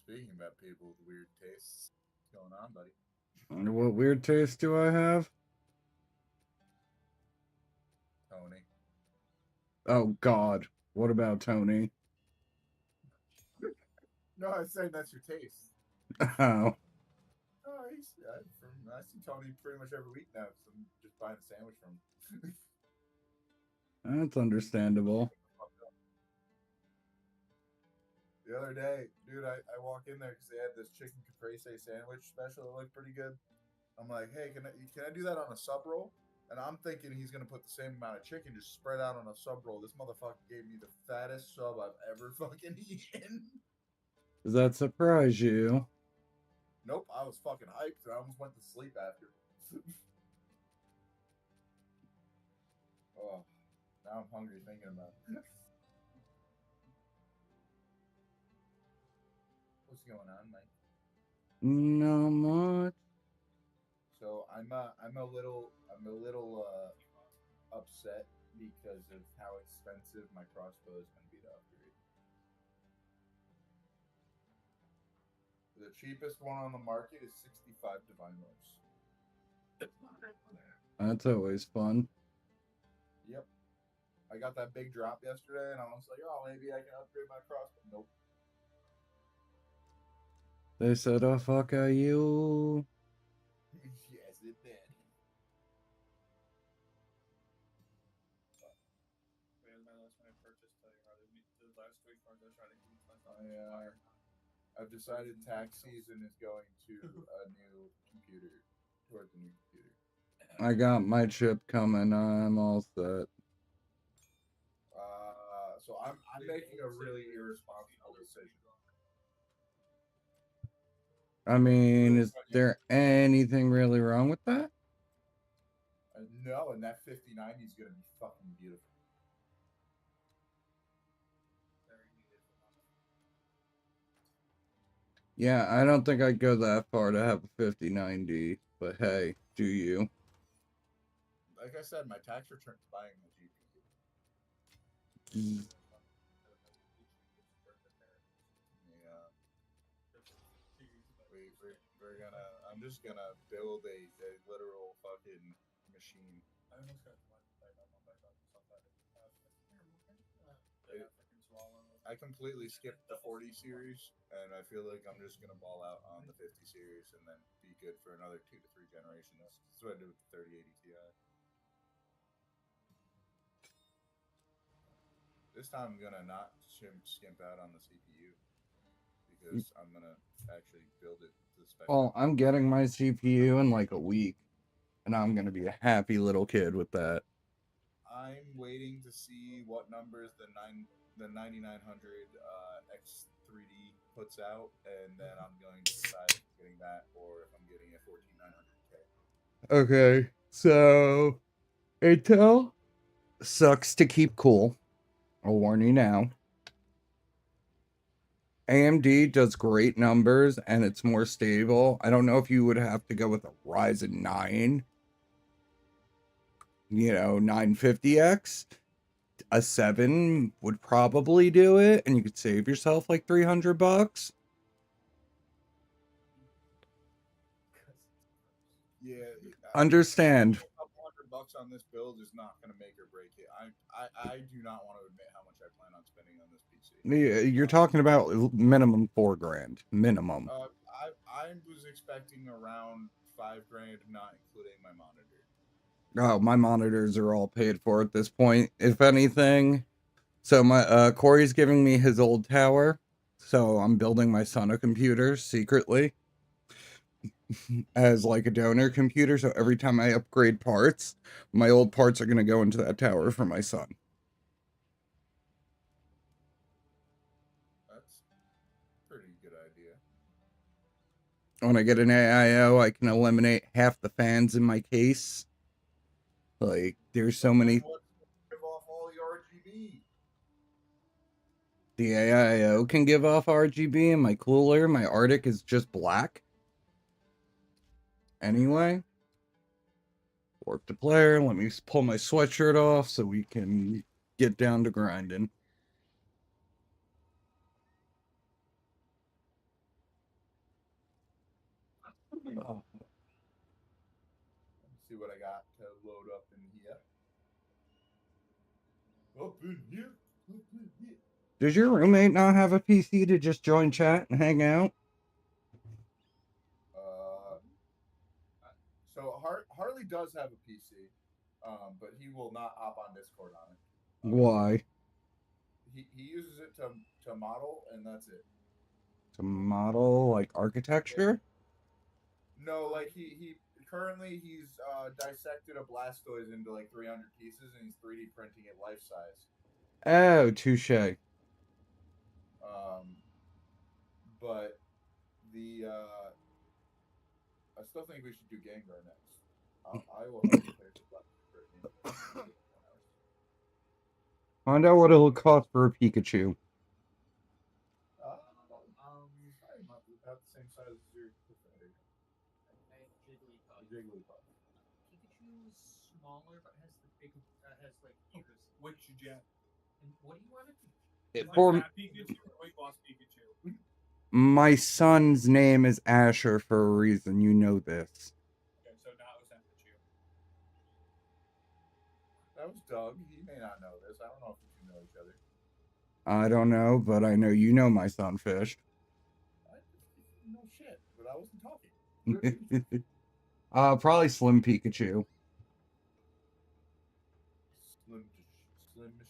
Speaking about people with weird tastes, what's going on, buddy? What weird taste do I have? Tony. Oh, God. What about Tony? No, I was saying that's your taste. Oh, Oh, I see Tony pretty much every week now because I'm just buying a sandwich from him. that's understandable. The other day, dude, I walk in there because they had this chicken caprese sandwich special that looked pretty good. I'm like, hey, can I do that on a sub roll? And I'm thinking he's gonna put the same amount of chicken just spread out on a sub roll. This motherfucker gave me the fattest sub I've ever fucking eaten. Does that surprise you? Nope, I was fucking hyped. I almost went to sleep after. Oh, now I'm hungry thinking about it. What's going on, Mike? Not much. So I'm a little upset because of how expensive my crossbow is going to be to upgrade. The cheapest one on the market is 65 divine rolls. That's always fun. Yep. I got that big drop yesterday, and I was like, oh, maybe I can upgrade my crossbow. Nope. They said, oh, fuck are you? Yes, it did. I've decided tax season is going to a new computer, towards a new computer. I got my chip coming. I'm all set. So I'm making a really irresponsible decision. I mean, is there anything really wrong with that? No, and that 5090 is going to be fucking beautiful. Yeah, I don't think I'd go that far to have a 5090, but hey, do you? Like I said, my tax return's buying the GPU. Yeah, we're gonna. I'm just gonna build a literal fucking machine. I completely skipped the 40 series, and I feel like I'm just gonna ball out on the 50 series and then be good for another 2 to 3 generations. That's what I do with the 3080 Ti. This time I'm gonna not skimp out on the CPU because I'm gonna actually build it to the spec. Well, I'm getting my CPU in like a week, and I'm gonna be a happy little kid with that. I'm waiting to see what numbers the 9900 X3D puts out, and then I'm going to decide if I'm getting that or if I'm getting a 14900K. Okay, so Intel sucks to keep cool. I'll warn you now. AMD does great numbers and it's more stable. I don't know if you would have to go with a Ryzen 9, 950X. A 7 would probably do it and you could save yourself like $300. Yeah, Understand. a couple $100 on this build is not going to make or break it. I do not want to admit how much I plan on spending on this PC. You're talking about minimum 4 grand. Minimum. I was expecting around 5 grand, not including my monitor. Oh, my monitors are all paid for at this point. If anything, so my Corey's giving me his old tower, so I'm building my son a computer secretly as like a donor computer. So every time I upgrade parts, my old parts are gonna go into that tower for my son. That's a pretty good idea. When I get an AIO, I can eliminate half the fans in my case. Like there's so many. Give off all the RGB. The AIO can give off RGB, and my cooler, my Arctic is just black. Anyway, warp the player. Let me pull my sweatshirt off so we can get down to grinding. Oh. Let me see what I got to load up in here. Up in here. Up in here. Does your roommate not have a PC to just join chat and hang out? So Harley does have a PC, but he will not hop on Discord on it. Why? He uses it to model, and that's it. To model like architecture? No, like he currently he's dissected a Blastoise into like 300 pieces, and he's 3D printing it life size. Oh, touche. But the I still think we should do Gengar next. I will help you pick up Brittany. Find out what it'll cost for a Pikachu. Sorry, about the same size as your Professor. Jigglypuff. Pikachu is smaller, but has the big has like ears. Which jet? And what do you want it to? For Pikachu or weight loss Pikachu? my son's name is Asher for a reason. You know this. Okay, so now it was Pikachu. That was Doug. He may not know this. I don't know if you two know each other. I don't know, but I know you know my son Fish. No shit, but I wasn't talking. Probably Slim Pikachu. Slim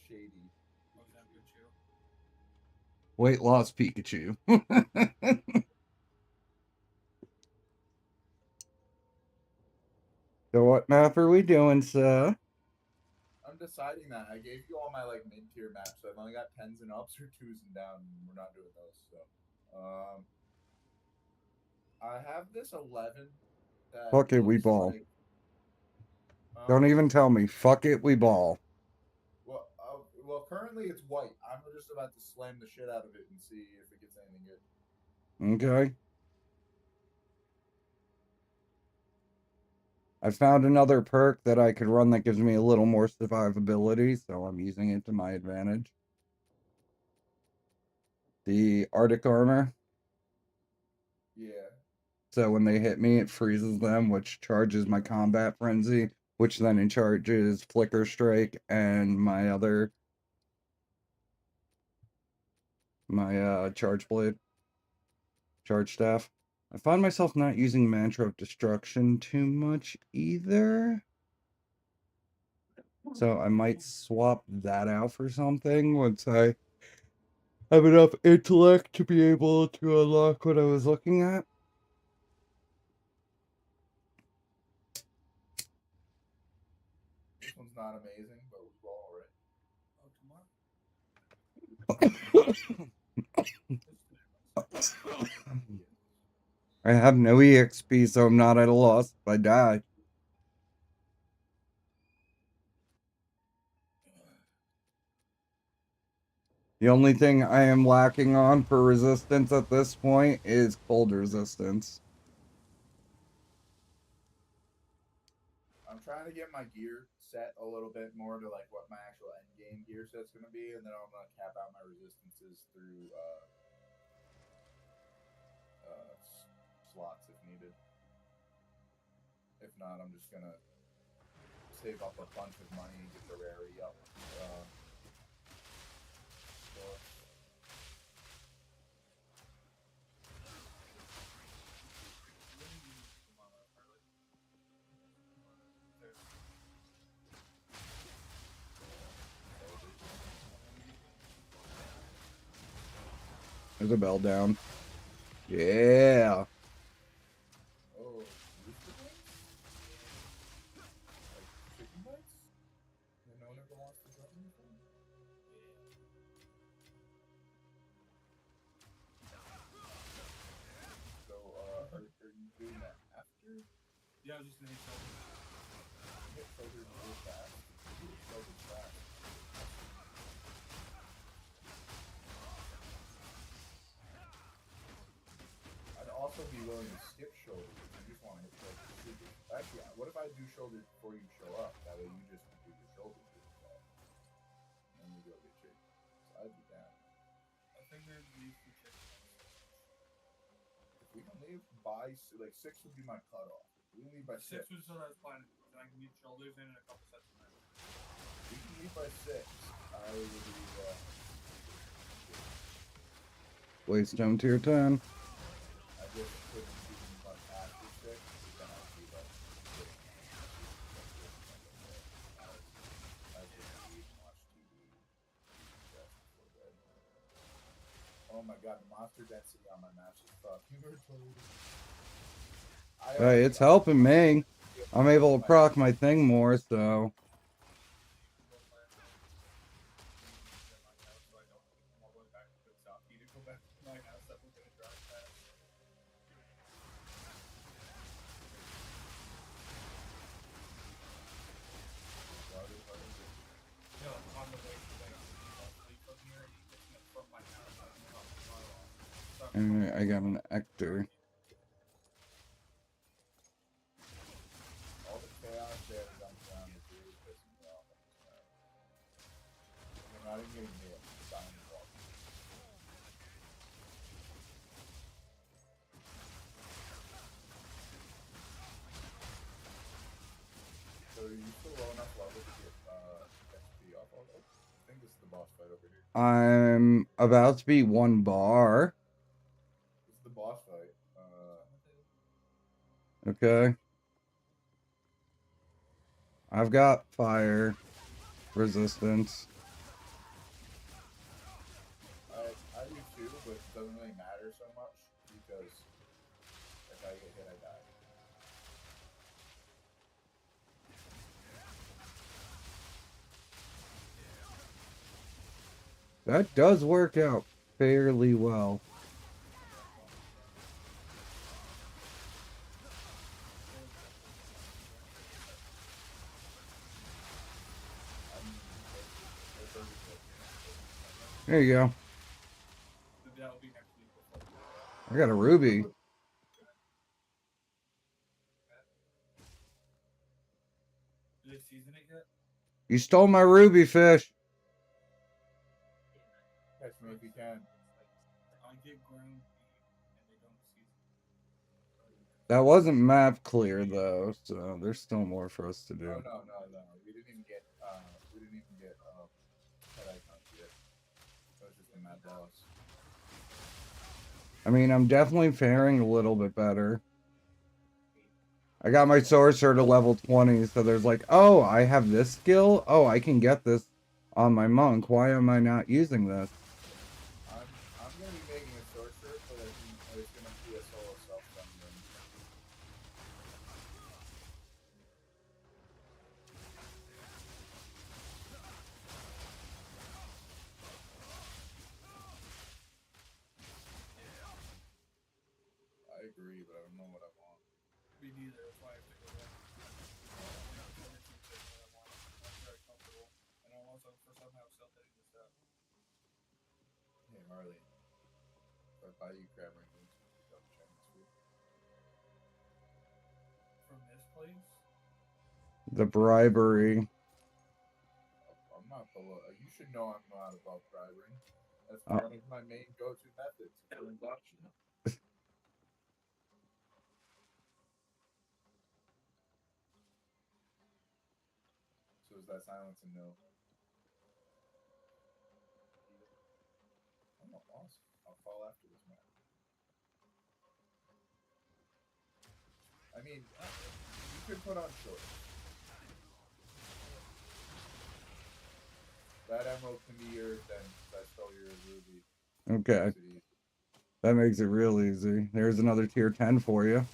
Shady. What was Pikachu? Weight loss Pikachu. So what map are we doing, sir? I'm deciding that. I gave you all my like mid tier maps, so I've only got 10s and ups or 2s and down, and we're not doing those. So I have this 11 that Fuck it, we looks ball. like, Don't even tell me. Fuck it, we ball. Well, currently it's white. I'm just about to slam the shit out of it and see if it gets anything good. Okay. I found another perk that I could run that gives me a little more survivability, so I'm using it to my advantage. The Arctic armor. Yeah. So when they hit me, it freezes them, which charges my combat frenzy, which then charges flicker strike and my charge blade, charge staff. I find myself not using mantra of destruction too much either. So I might swap that out for something once I have enough intellect to be able to unlock what I was looking at. This one's not amazing, but we ball, right? I have no EXP, so I'm not at a loss if I die. The only thing I am lacking on for resistance at this point is cold resistance. I'm trying to get my gear set a little bit more to like what my actual end game gear set's gonna be, and then I'm gonna cap out my resistances through slots if needed. If not, I'm just gonna save up a bunch of money and get the rarity up. There's a bell down. Yeah. Oh, rooster bites? Like chicken bites? And no one ever wants to drop me from? So, are you doing that after? Yeah, I was just gonna hit shoulder. Hit shoulder real fast. Hit shoulder fast. I'd also be willing to skip shoulder if you just want to hit shoulder. Actually, what if I do shoulder before you show up? That way you just complete your shoulder really fast. And then you go get chicken. So I'd be down. I think there's these two chicken. If We can leave by like 6 would be my cutoff. We can leave by 6. 6 was what I was planning. Then I can get shoulders in and a couple sets of men. We can leave by 6. I would leave. Waystone tier 10. I just couldn't do much after 6. But then I'd be like. I just read and watch TV. Before bed. Oh my god, the monster density on my maps is fucking retarded. Hey, it's helping me. I'm able to proc my thing more, so. Alright, I got an Ector. All the chaos there comes down to really pissing me off on this map. I'm not even getting hit. I'm dying to walk. So are you still low enough level to get XP off all that? I think this is the boss fight over here. I'm about to be 1 bar. This is the boss fight. Okay. I've got fire resistance. I do too, but it doesn't really matter so much because if I get hit, I die. That does work out fairly well. There you go. I got a ruby. Did they season it yet? You stole my ruby, fish. Catch me if you can. I get ground beef and they don't season. That wasn't map clear though, so there's still more for us to do. No. We didn't even get head icons yet. That was just the map boss. I mean, I'm definitely faring a little bit better. I got my sorcerer to level 20, so there's like, oh, I have this skill? Oh, I can get this on my monk. Why am I not using this? I'm gonna be making a sorcerer, but it's gonna be a solo self-stun run. I agree, but I don't know what I want. Me neither. That's why I have to go back. I'm very comfortable, and I'm also for somehow still hitting this up. Hey Harley, if I buy you crab rangoons, you got the Chinese food. From this place, The bribery. I'm not below. You should know I'm not above bribery. That's Oh. one of my main go-to methods for induction. So is that silence a no? I'm not lost. I'll fall after this map. I mean, you could put on shorts. That emerald can be yours, then I stole your ruby. Okay. Makes it easy. That makes it real easy. There's another tier 10 for you. Yeah.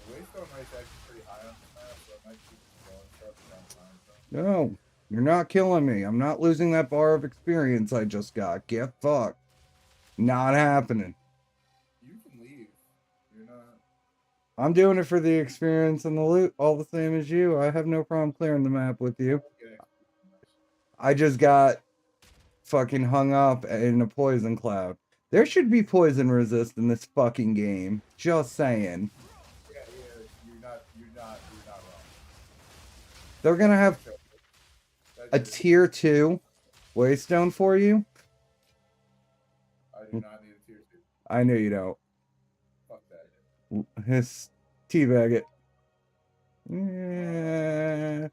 The waystone rate's actually pretty high on this map, so I might keep going stuff around time. No, you're not killing me. I'm not losing that bar of experience I just got. Get fucked. Not happening. You can leave. You're not. I'm doing it for the experience and the loot, all the same as you. I have no problem clearing the map with you. Okay. I just got fucking hung up in a poison cloud. There should be poison resist in this fucking game. Just saying. Yeah, you're not wrong. They're gonna have a tier 2 waystone for you. I do not need a tier 2. I know you don't. Fuck that. His teabag it. Yeah.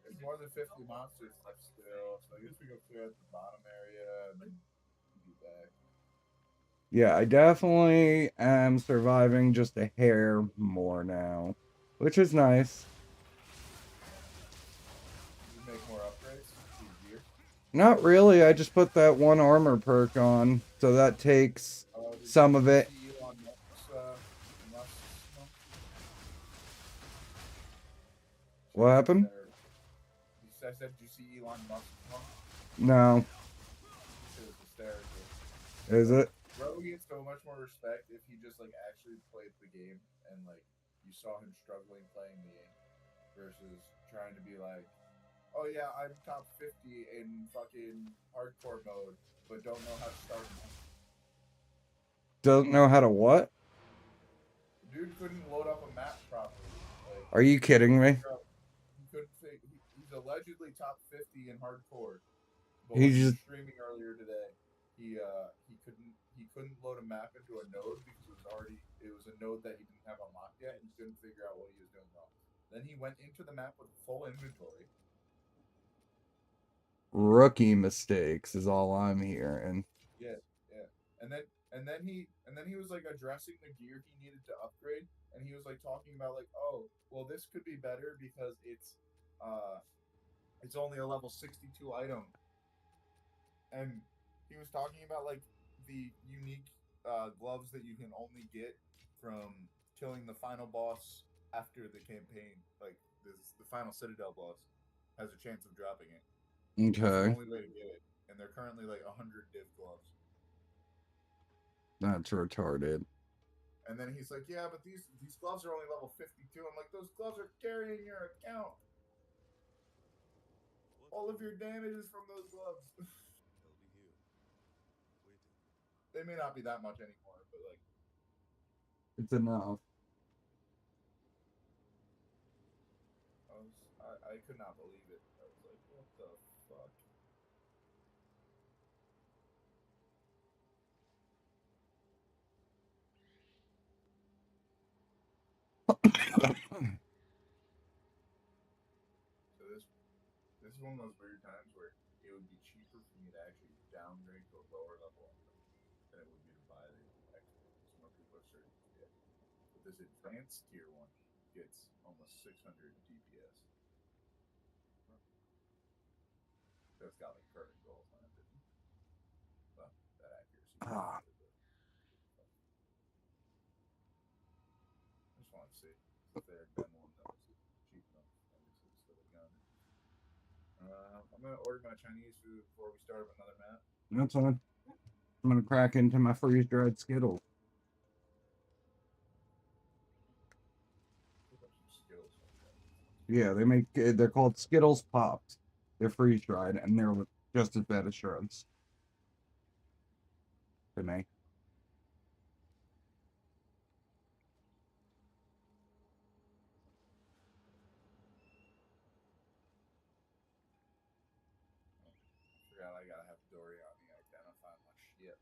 There's more than 50 monsters left still, so I guess we go clear out the bottom area and then be back. Yeah, I definitely am surviving just a hair more now, which is nice. You make more upgrades to your gear. Not really, I just put that one armor perk on, so that takes Did some you of it. see Elon Musk's, What happened? I said, did you see Elon Musk's monk? No. It was hysterical. Is Like, it? bro would get so much more respect if he just like actually played the game and like you saw him struggling playing the game versus trying to be like, oh yeah, I'm top 50 in fucking hardcore mode, but don't know how to start. Doesn't know how to what? Dude couldn't load up a map properly. Like, Are you kidding me? he couldn't. He's allegedly top 50 in hardcore, but He when he was just streaming earlier today, he couldn't load a map into a node because it was a node that he didn't have unlocked yet, and he couldn't figure out what he was doing wrong. Then he went into the map with full inventory. rookie mistakes is all I'm hearing. Yeah, yeah. And then he was like addressing the gear he needed to upgrade, and he was like talking about like, oh, well, this could be better because it's only a level 62 item, and he was talking about like the unique gloves that you can only get from killing the final boss after the campaign, like the final Citadel boss has a chance of dropping it. That's the Okay, only way to get it, and they're currently like 100 div gloves. that's retarded. And then he's like, "Yeah, but these gloves are only level 52." I'm like, "Those gloves are carrying your account. All of your damage is from those gloves." They may not be that much anymore, but like, It's enough. I could not believe it. I was like, "What the fuck?" So this is one of those weird times where it would be cheaper for me to actually downgrade to a lower level than it would be to buy the expert. Because more people are starting to get. But this advanced tier one gets almost 600 DPS. That's got like perfect goals on it. Well, that accuracy. Ah. I just want to see if there had been one that was cheap enough. Obviously, still a gun. I'm gonna order my Chinese food before we start up another map. That's fine. I'm gonna crack into my freeze dried Skittles. Pick up some Skittles. Yeah, they're called Skittles Pops. They're freeze dried and they're just as bad as shrubs. To me. I forgot I gotta have Dory on me. Identify my shit.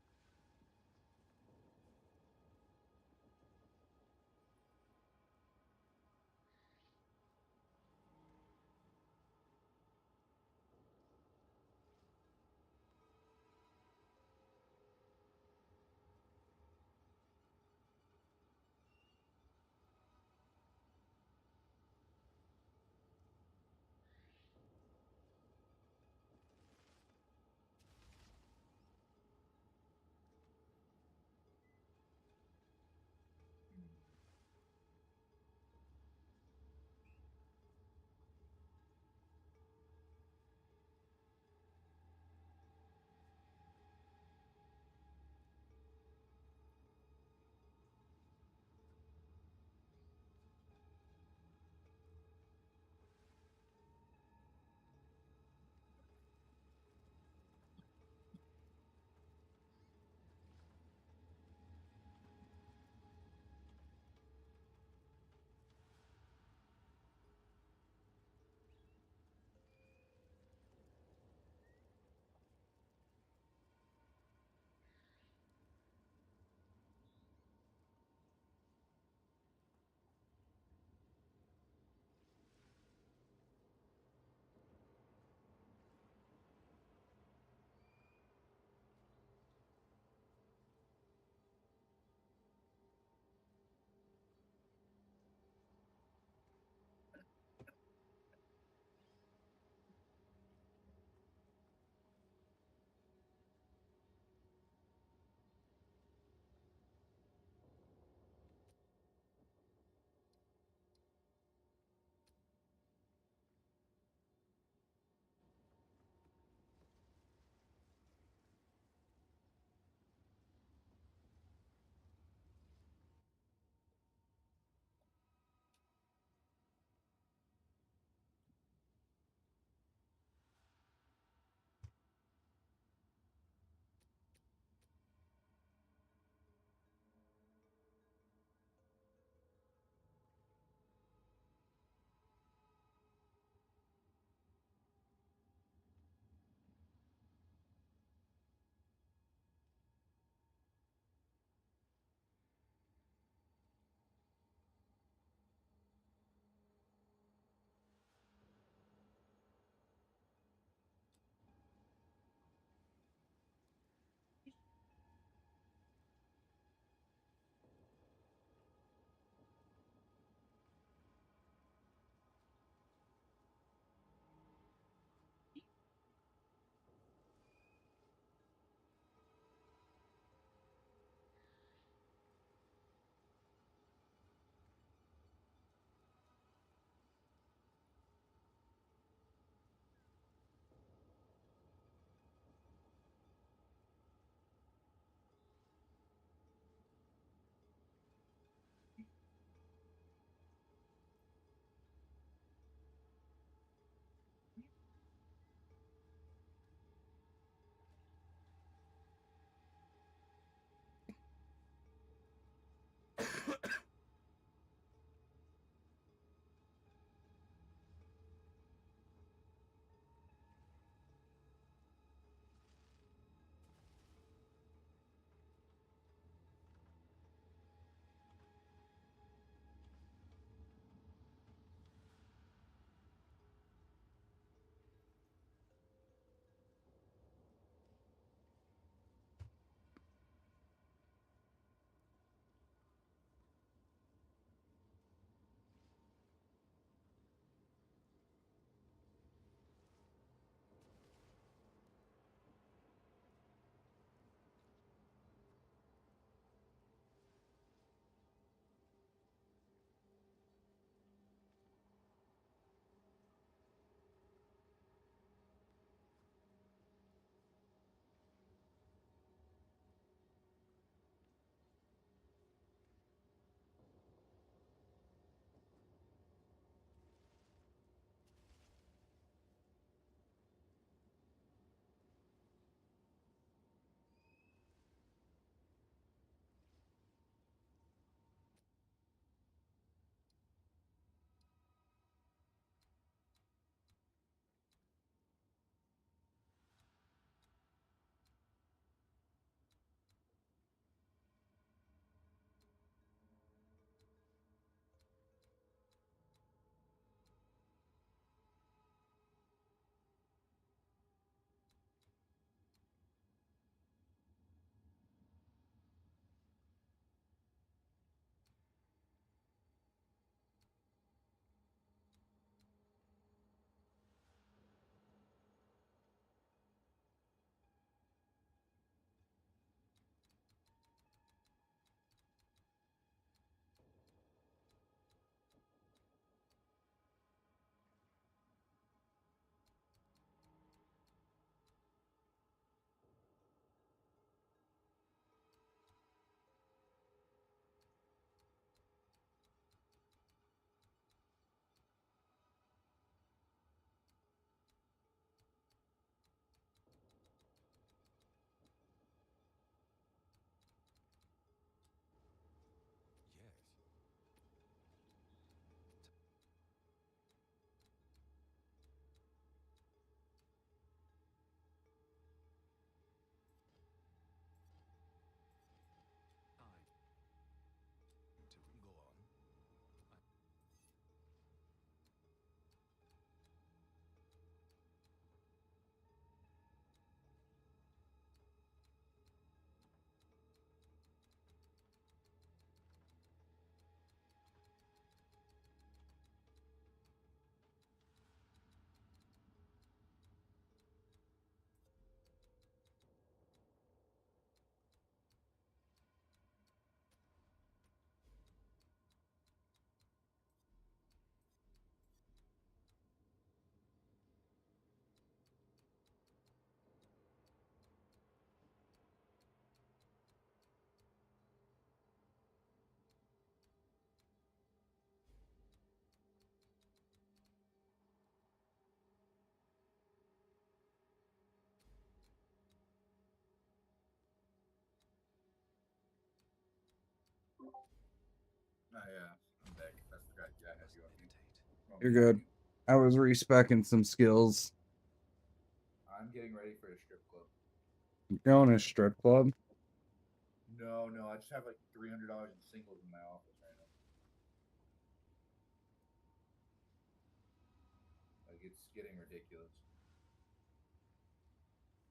You're good. I was respecing some skills. I'm getting ready for a strip club. You're going to a strip club? No, I just have like $300 in singles in my office right now. Like it's getting ridiculous.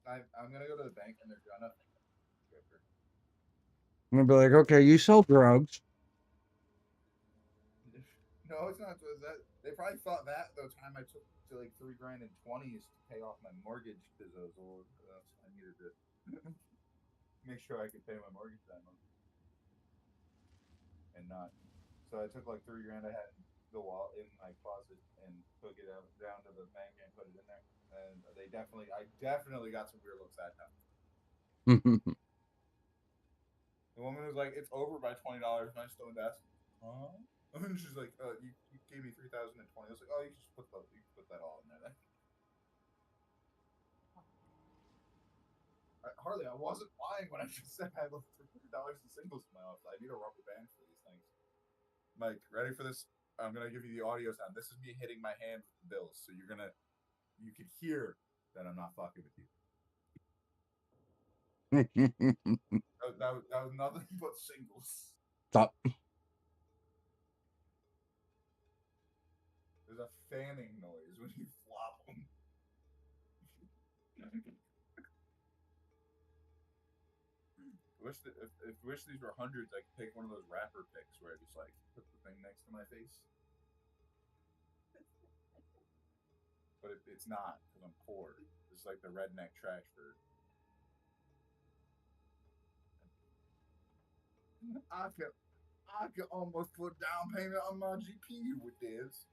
I'm gonna go to the bank and they're gonna think I'm a stripper. I'm gonna be like, okay, you sell drugs. No, it's not that. They probably thought that the time I took to like $3 grand in 20s to pay off my mortgage because I was old. I needed to make sure I could pay my mortgage that month and not. So I took like $3 grand I had in the wall in my closet and took it out down to the bank and put it in there. And I definitely got some weird looks that time. The woman was like, "It's over by $20," and I still asked, "Huh?" And she's like, you gave me 3,020." I was like, "Oh, you can put that all in there then." Harley, I wasn't lying when I just said I have $300 in singles in my office. I need a rubber band for these things. Mike, ready for this? I'm gonna give you the audio sound. This is me hitting my hand with the bills, so you can hear that I'm not fucking with you. That was nothing but singles. Stop. There's a fanning noise when you flop them. Wish these were hundreds. I could take one of those rapper pics where I just like put the thing next to my face. But it's not because I'm poor. It's like the redneck trash version. I could almost put down payment on my GPU with this.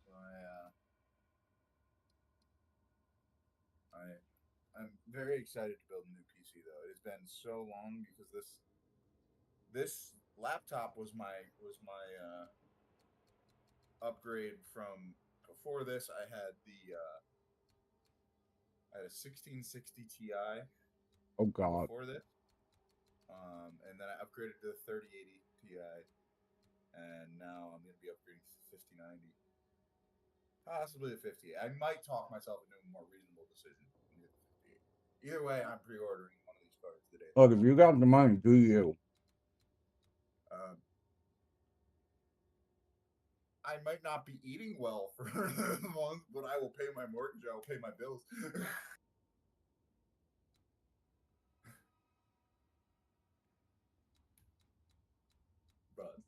So I'm very excited to build a new PC though. It has been so long because this laptop was my upgrade from before this. I had a 1660 Ti Oh God. before this, and then I upgraded to the 3080 Ti, and now I'm going to be upgrading to the 5090, possibly the 50. I might talk myself into a more reasonable decision. Either way, I'm pre-ordering one of these cards today. Look, if you got the money, do you? I might not be eating well for a month, but I will pay my mortgage. I will pay my bills. But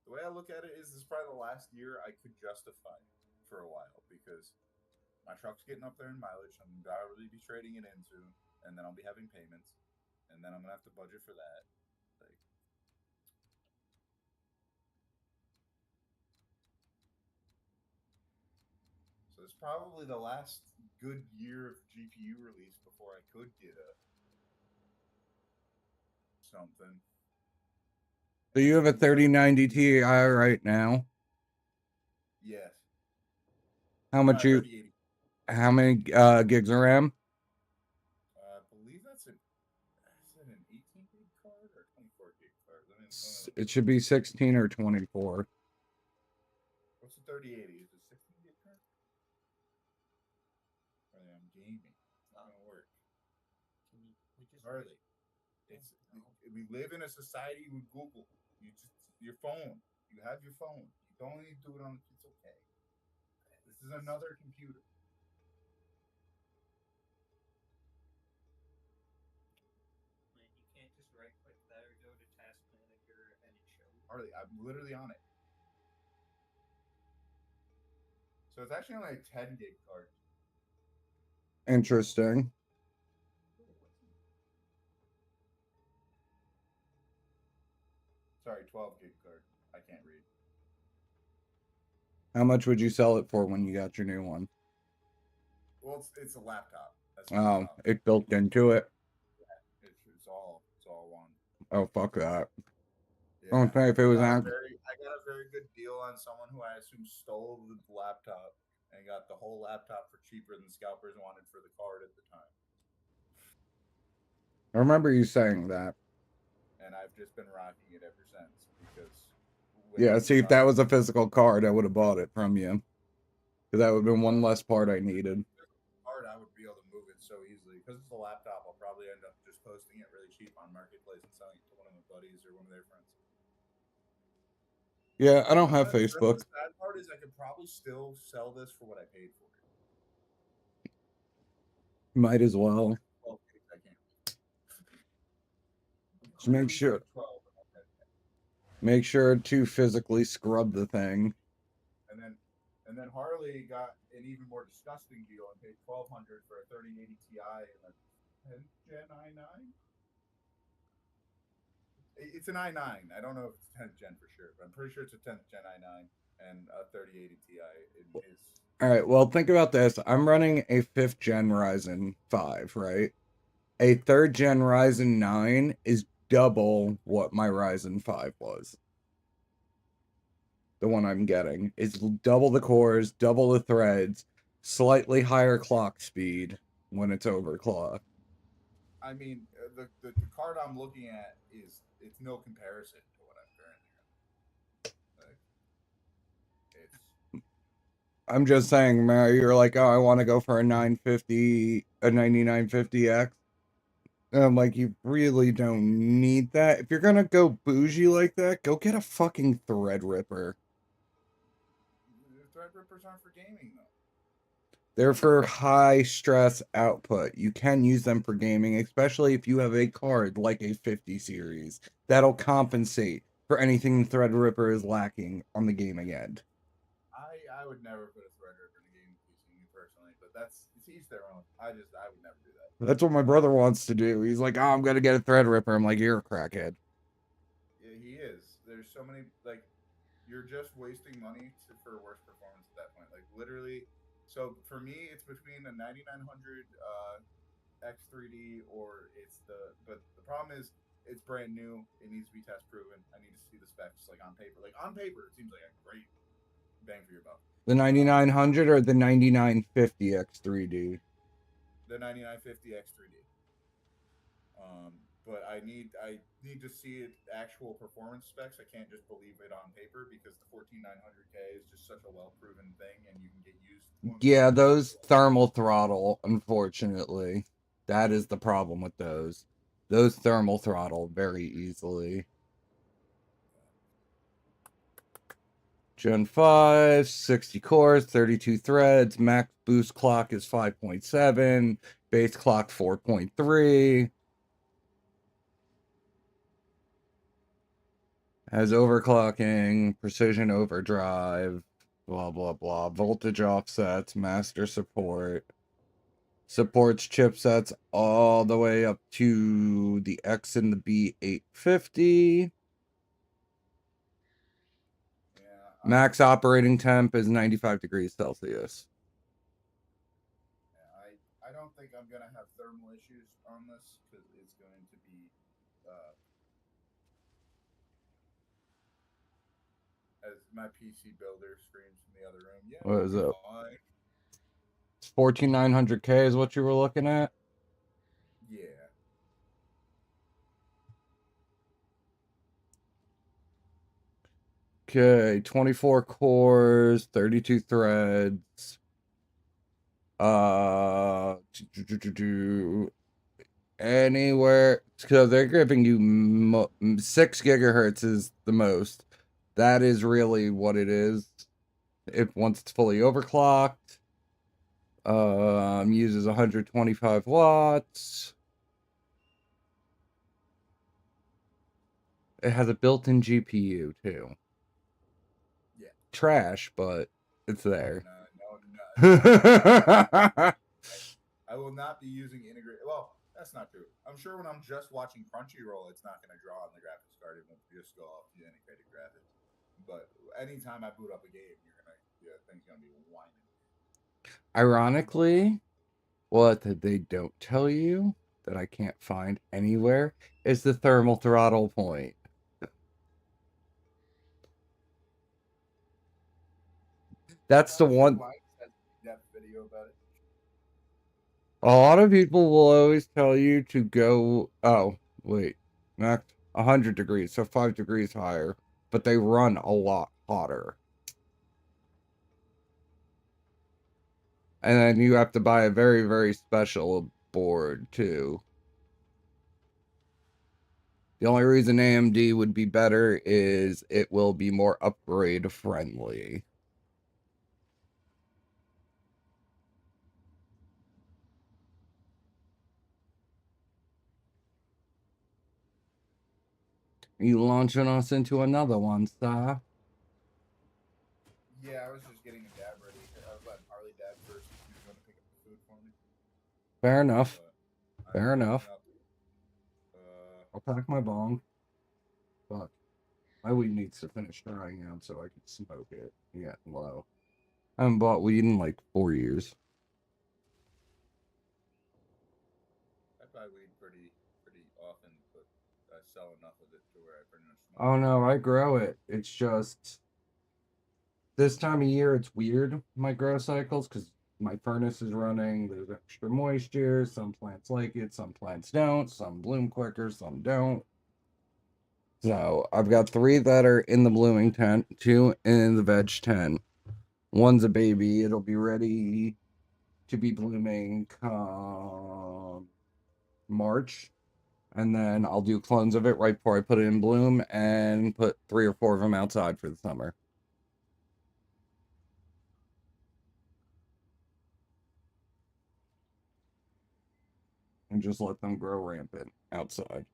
the way I look at it is, this is probably the last year I could justify for a while because my truck's getting up there in mileage. I'm probably be trading it in soon, and then I'll be having payments, and then I'm gonna have to budget for that. Like, so it's probably the last good year of GPU release before I could get something. So you have a 3090 Ti right now. Yes. How much you? 3080. How many gigs of RAM? I believe that's an 18 gig card or 24 gig card. It should be 16 or 24. What's the 3080? Is it 16 gig card? I'm gaming. It's not gonna work. Hardly. We live in a society with Google. Your phone. You have your phone. You don't need to do it on. It's okay. This is another computer. You can't just right click that or go to Task Manager and it shows. Hardly. I'm literally on it. So it's actually only a 10 gig card. Interesting. Sorry, 12 gig card. I can't read. How much would you sell it for when you got your new one? Well, it's a laptop. That's it built into it. Yeah, it's all one. Oh, fuck that. Yeah. Okay, if it was I got a very good deal on someone who I assume stole the laptop and got the whole laptop for cheaper than scalpers wanted for the card at the time. I remember you saying that. And I've just been rocking it ever since because. Yeah, see, if that was a physical card, I would have bought it from you. Because that would have been one less part I needed. Card, I would be able to move it so easily. Because it's a laptop, I'll probably end up just posting it really cheap on Marketplace and selling it to one of my buddies or one of their friends. Yeah, I don't have Facebook. The sad part is I could probably still sell this for what I paid for it. Might as well. Well, I can't. Just make sure to physically scrub the thing. And then Harley got an even more disgusting deal and paid $1,200 for a 3080 Ti and a 10th Gen i9. It's an i9. I don't know if it's 10th Gen for sure, but I'm pretty sure it's a 10th Gen i9 and a 3080 Ti in his. All right, well, think about this. I'm running a 5th Gen Ryzen 5, right? A 3rd Gen Ryzen 9 is double what my Ryzen 5 was. The one I'm getting is double the cores, double the threads, slightly higher clock speed when it's overclocked. I mean, the card I'm looking at it's no comparison to what I'm currently running. I'm just saying, Mary, you're like, oh, I want to go for a 9950X. And I'm like, you really don't need that. If you're gonna go bougie like that, go get a fucking Threadripper. Threadrippers aren't for gaming though. They're for high stress output. You can use them for gaming, especially if you have a card like a 50 series. That'll compensate for anything Threadripper is lacking on the gaming end. I would never put a Threadripper in a game PC personally, but it's each their own. I would never do that. That's what my brother wants to do. He's like, oh, I'm gonna get a Threadripper. I'm like, you're a crackhead. Yeah, he is. There's so many, like, you're just wasting money for worse performance at that point. Like, literally. So for me, it's between a 9900 X3D or but the problem is it's brand new. It needs to be test proven. I need to see the specs like on paper. Like on paper, it seems like a great bang for your buck. The 9900 or the 9950 X3D? The 9950 X3D. But I need to see it actual performance specs. I can't just believe it on paper because the 14900K is just such a well proven thing, and you can get used. Yeah, those thermal throttle. Unfortunately, that is the problem with those. Those thermal throttle very easily. Gen 5, 60 cores, 32 threads. Max boost clock is 5.7. Base clock 4.3. Has overclocking, precision overdrive, blah, blah, blah. Voltage offsets, master support. Supports chipsets all the way up to the X and the B850. Yeah, Max operating temp is 95 degrees Celsius. Yeah, I don't think I'm going to have thermal issues on this because it's going to be as my PC builder screams from the other room. Yeah, What is it? Fine. 14900K is what you were looking at? Yeah. Okay, 24 cores, 32 threads. Anywhere, so they're giving you 6 gigahertz is the most. That is really what it is. If once it's fully overclocked, uses 125 watts. It has a built-in GPU too. Yeah. Trash, but it's there. No. I will not be using integrated. Well, that's not true. I'm sure when I'm just watching Crunchyroll, it's not going to draw on the graphics card. It won't just go off the integrated graphics. But anytime I boot up a game, thing's going to be whining. Ironically, what they don't tell you that I can't find anywhere is the thermal throttle point. That's the one. A lot of people will always tell you to go, oh, wait, max 100 degrees, so 5 degrees higher, but they run a lot hotter. And then you have to buy a very, very special board, too. The only reason AMD would be better is it will be more upgrade friendly. You launching us into another one, sir? Yeah, I was just getting a dab ready. I was letting Harley dab first. He was going to pick up the food for me. Fair enough. But Fair I'm enough. up. I'll pack my bong. Fuck. My weed needs to finish drying out so I can smoke it. Yeah, low. I haven't bought weed in like 4 years. I buy weed pretty often, but I sell enough of it to where I pretty much smoke. Oh no, I grow it. It's just this time of year it's weird, my grow cycles, because my furnace is running, there's extra moisture, some plants like it, some plants don't, some bloom quicker, some don't. So I've got 3 that are in the blooming tent, 2 in the veg tent. One's a baby, it'll be ready to be blooming come March. And then I'll do clones of it right before I put it in bloom and put 3 or 4 of them outside for the summer. And just let them grow rampant outside.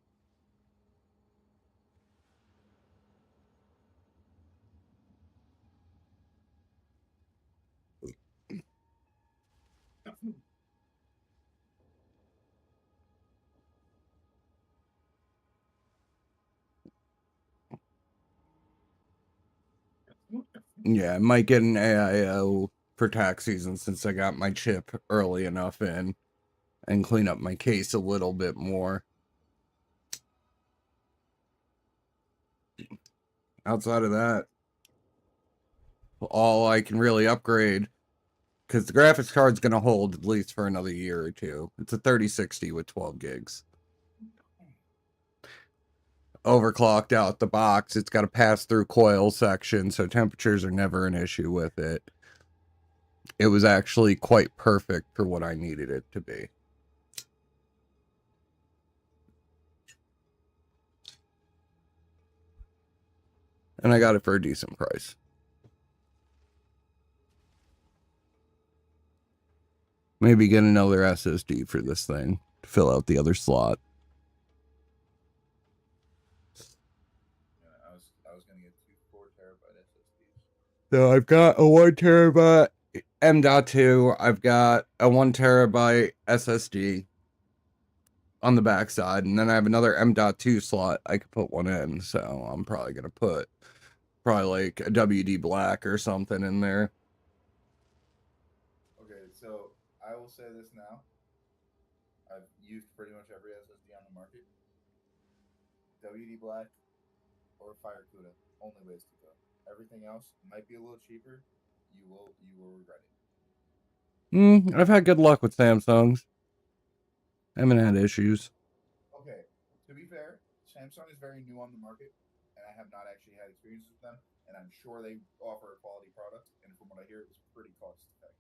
Yeah, I might get an AIO for tax season since I got my chip early enough in and clean up my case a little bit more. Outside of that, all I can really upgrade, because the graphics card's going to hold at least for another year or two. It's a 3060 with 12 gigs. Overclocked out the box. It's got a pass-through coil section, so temperatures are never an issue with it. It was actually quite perfect for what I needed it to be. And I got it for a decent price. Maybe get another SSD for this thing to fill out the other slot. Yeah, I was gonna get 2 4 terabyte SSDs. So I've got a 1 terabyte M.2. I've got a 1 terabyte SSD on the backside, and then I have another M.2 slot I could put one in. So I'm probably gonna put like a WD Black or something in there. Okay, so I will say this now. I've used pretty much every SSD on the market. WD Black or FireCuda, only ways to go. Everything else might be a little cheaper. You will regret it. I've had good luck with Samsungs. I haven't had issues. Okay, to be fair, Samsung is very new on the market, and I have not actually had experience with them. And I'm sure they offer a quality product. And from what I hear, it was pretty cost effective.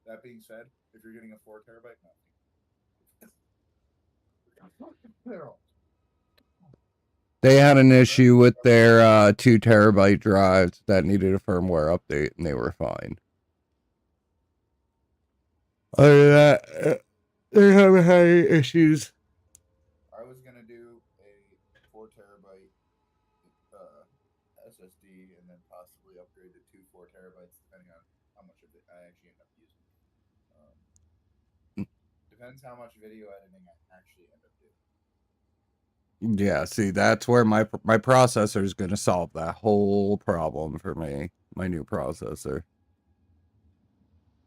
That being said, if you're getting a 4 terabyte, no. They had an issue with their 2 terabyte drives that needed a firmware update, and they were fine. Other than that, they haven't had any issues. I was gonna do a 4 terabyte SSD and then possibly upgrade to 2 4 terabytes, depending on how much of it I actually end up using. Depends how much video editing I actually end up doing. Yeah, see, that's where my processor is going to solve that whole problem for me. My new processor.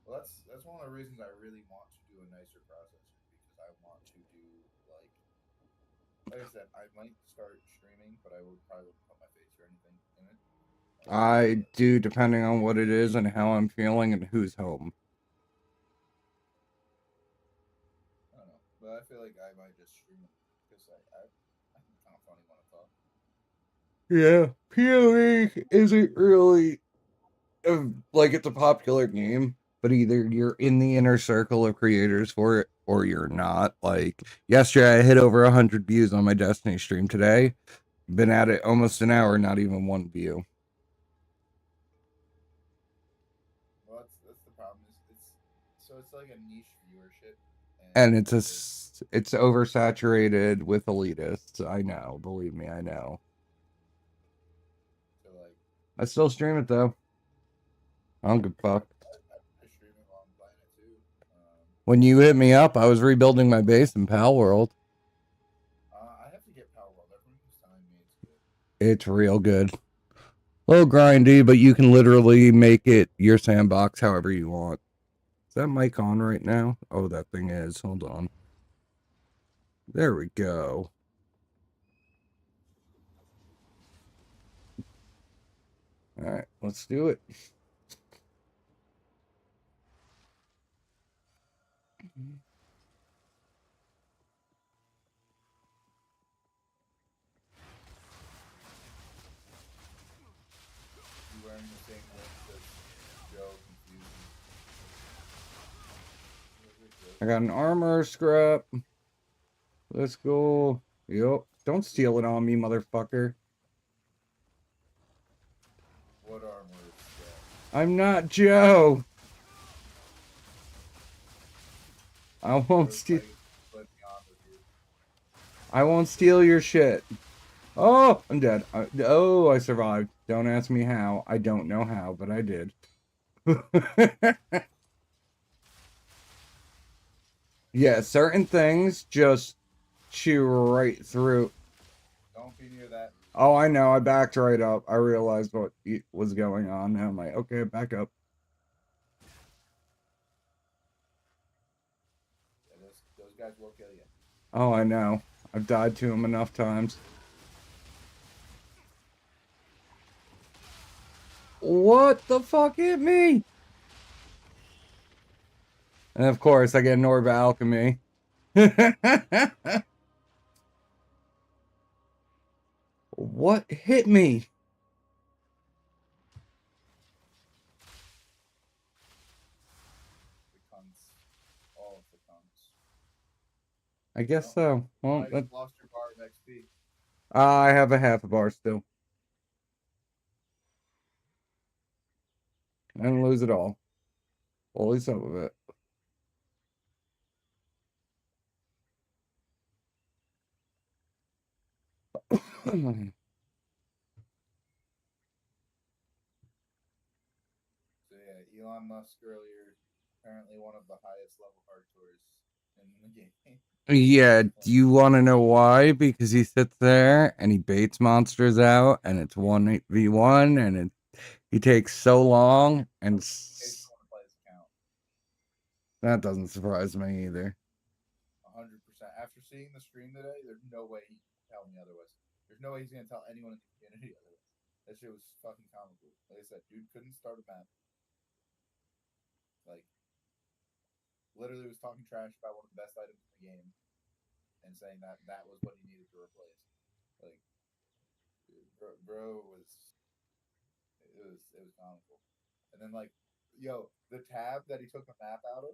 Well, that's one of the reasons I really want to do a nicer processor, because I want to do like I said, I might start streaming, but I would probably wouldn't put my face or anything in it. I do, depending on what it is and how I'm feeling and who's home. feel like I might just stream it because I'm kind of funny when I talk. Yeah, PoE isn't really like it's a popular game, but either you're in the inner circle of creators for it or you're not. Like yesterday, I hit over 100 views on my Destiny stream today. Been at it almost an hour, not even one view. Well, that's the problem. It's like a niche viewership, And it's oversaturated with elitists. I know, believe me, I know. so like I still stream it though. I don't give a fuck. I stream it while I'm playing it too. When you hit me up, I was rebuilding my base in Pal World. I have to get Power World. Everyone keeps telling me it's good. It's real good. A little grindy, but you can literally make it your sandbox however you want. Is that mic on right now? Oh, that thing is. Hold on. There we go. All right, let's do it. You wearing the same links as Joe confusing. I got an armor scrap. Let's go. Yup. Don't steal it on me, motherfucker. What armor is that? I'm not Joe. I won't Joe's steal. let me on with you. I won't steal your shit. Oh, I'm dead. Oh, I survived. Don't ask me how. I don't know how, but I did. Yeah, certain things just chew right through. Don't be near that. Oh, I know. I backed right up. I realized what was going on. And I'm like, okay, back up. Yeah, those guys will kill you. Oh, I know. I've died to him enough times. What the fuck hit me? And of course, I get an orb of alchemy. What hit me? The cunts. All of the cunts. I guess so. Well, I lost your bar of XP. I have a half a bar still. I didn't lose it all. Only some of it. So yeah, Elon Musk earlier, apparently one of the highest level hardcores in the game. Yeah, do you want to know why? Because he sits there and he baits monsters out, and it's 1v1, and he takes so long, and that doesn't surprise me either. 100%. After seeing the stream today, there's no way he can tell me otherwise. There's no way he's gonna tell anyone in the community otherwise. That shit was fucking comical. Like I said, dude couldn't start a map. Like, literally was talking trash about one of the best items in the game, and saying that was what he needed to replace. Like, bro was it was comical. And then like, yo, the tab that he took the map out of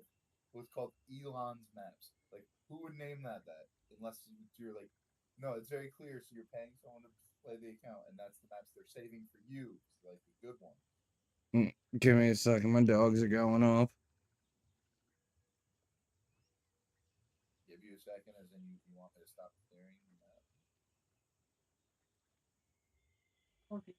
was called Elon's Maps. Like, who would name that unless you're like, no, it's very clear. So you're paying someone to play the account, and that's the maps they're saving for you, like the good one. Give me a second. My dogs are going off. Give you a second, as in you want me to stop clearing the map. Okay.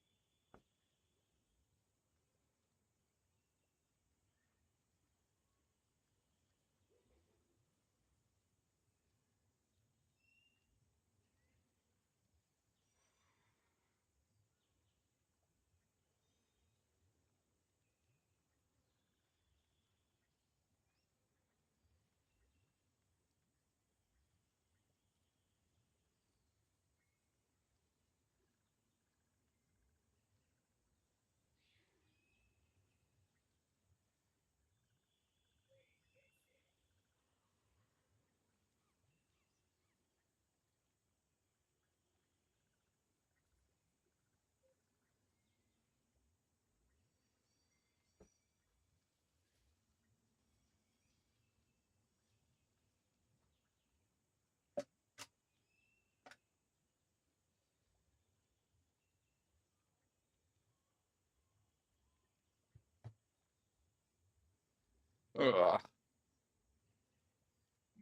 Ugh.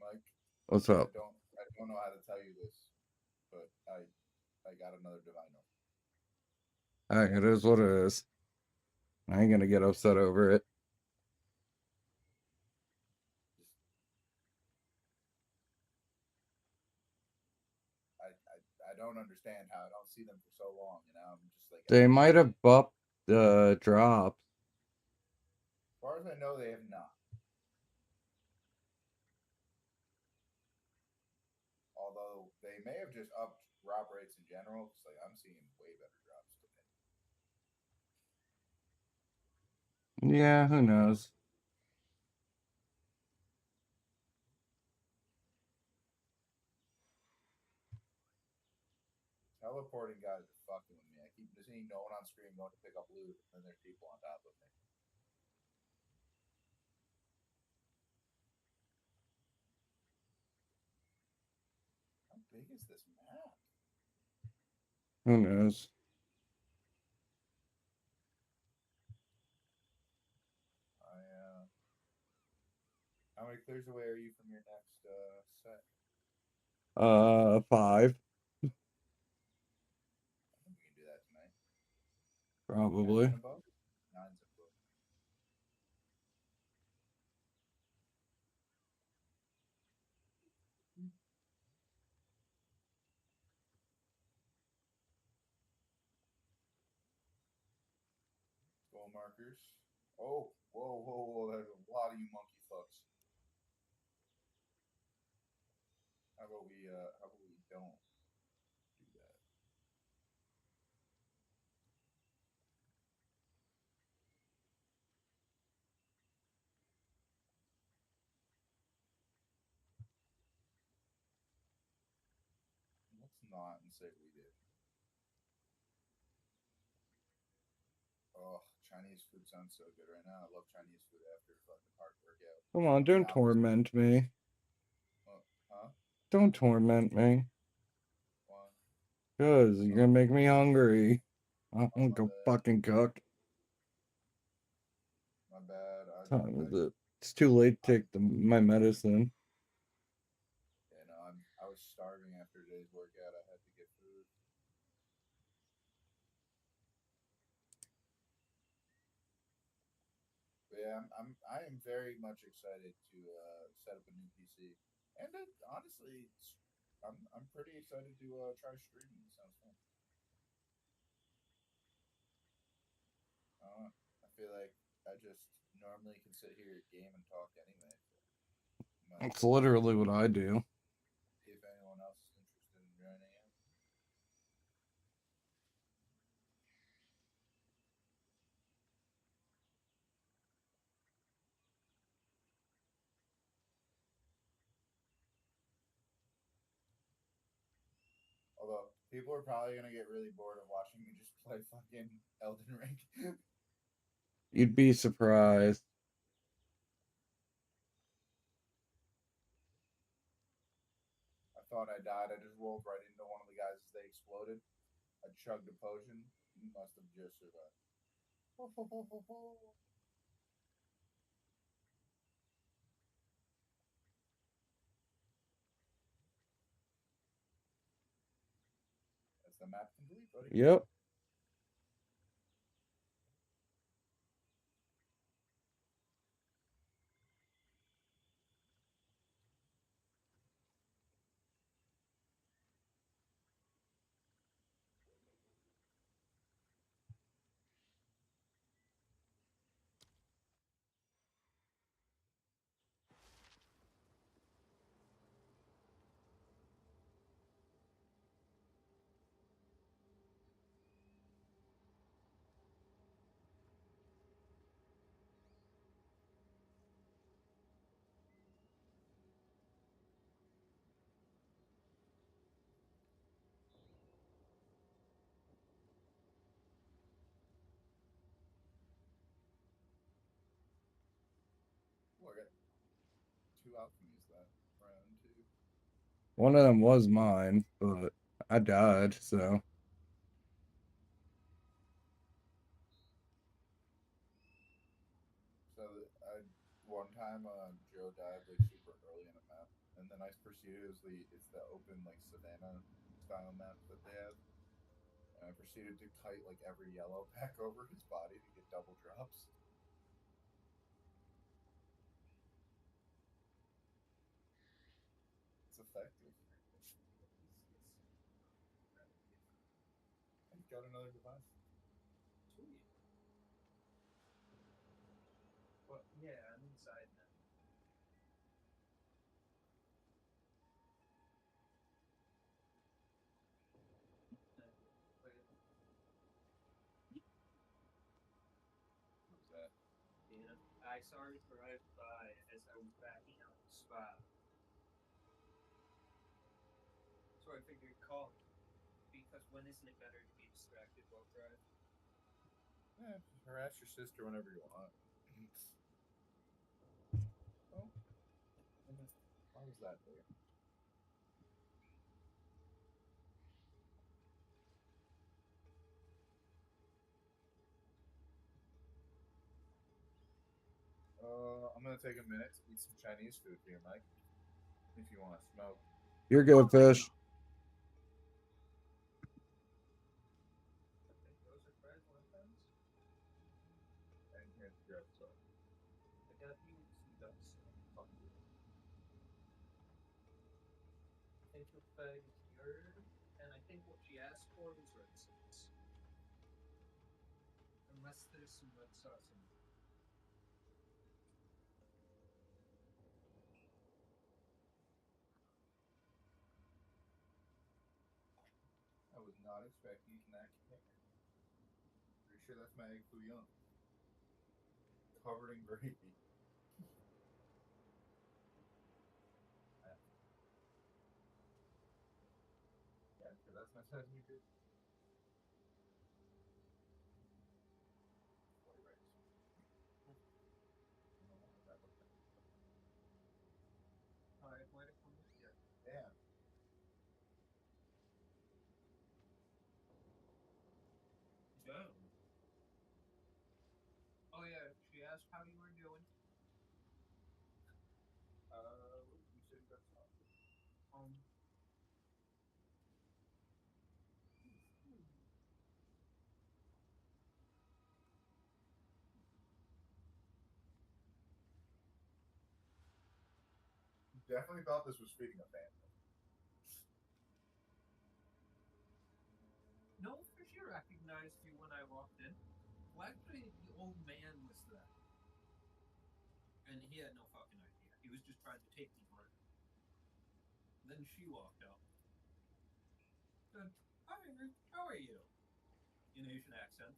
Mike, What's I up? don't know how to tell you this, but I got another divino. Hey, it is what it is. I ain't gonna get upset over it. I don't understand how I don't see them for so long, you know. I'm just like, They might have buffed the drops. as far as I know, they have not. Although they may have just upped drop rates in general, because like I'm seeing way better drops today. Yeah, who knows? Teleporting guys are fucking with me. I keep seeing no one on screen going to pick up loot, and then there's people on top of me. How big is this map? Who knows? How many clears away are you from your next set? 5, I think we can do that tonight. probably. 10's and above? 9's and above. Goal markers. Oh, whoa. There's a lot of you monkey fucks. How about we don't do that? Let's not and say we did. Oh, Chinese food sounds so good right now. I love Chinese food after a fucking hard workout. Come on, don't torment me. Huh? Don't torment me. One. Cause you're gonna make me hungry. I'm gonna go bad. fucking cook. My bad. Time is it? It's too late to take my medicine. Yeah, no, I was starving after today's workout. I had to get food. But yeah, I am very much excited to set up a new PC, and honestly, I'm pretty excited to try streaming. It sounds fun. I feel like I just normally can sit here, game, and talk anyway. So That's literally what I do. see if anyone else is interested in joining in. Although people are probably gonna get really bored of watching me just play fucking Elden Ring. You'd be surprised. I thought I died. I just rolled right into one of the guys as they exploded. I chugged a potion. Must have just survived. That's the map complete, buddy. Yep. Oh, I got 2 alchemies that round too. One of them was mine, but I died, so. So one time and I proceeded. It's the open like savannah style map that they have, and I proceeded to kite like every yellow back over his body to get double drops. It's effective. I got another device. Sweet. Well, yeah, I'm inside now. What was that? Yeah, I saw her drive by as I was backing out the spot. So I figured call you. Because when isn't it better to be distracted while driving? Yeah, harass your sister whenever you want. Oh, why was that there? I'm gonna take a minute to eat some Chinese food here, Mike. If you want to smoke. You're good, fish. I think those are fried wontons. And here's your stuff. I got you some ducks. Fuck you. I think your bag is yours, and I think what she asked for was red sauce. Unless there's some red sauce in it. I was not expecting that kick. Pretty sure that's my egg foo young. Covered in gravy. Yeah, because that's my sesame food. White rice. I don't know what that looks like. Alright, might have come with you. Yeah. Damn. Oh yeah, she asked how you were doing. You said you got sauce. Um, Definitely thought this was feeding a family. no, for sure recognized you when I walked in. Well, actually, the old man was there. And he had no fucking idea. He was just trying to take me around. Then she walked out. Said, "Hi, how are you?" In Asian accent.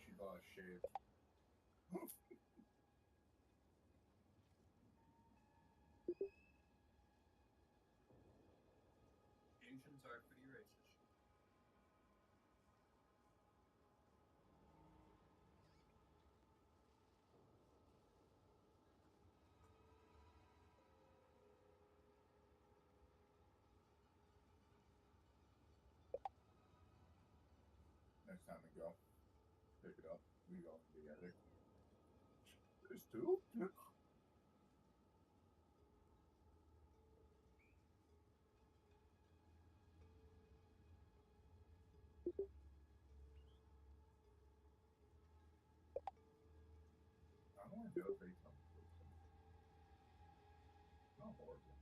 She thought I shaved. Asians are pretty racist. Next time we go, pick it up. We go together. There's two? I don't want to go face on the person. Not horrible.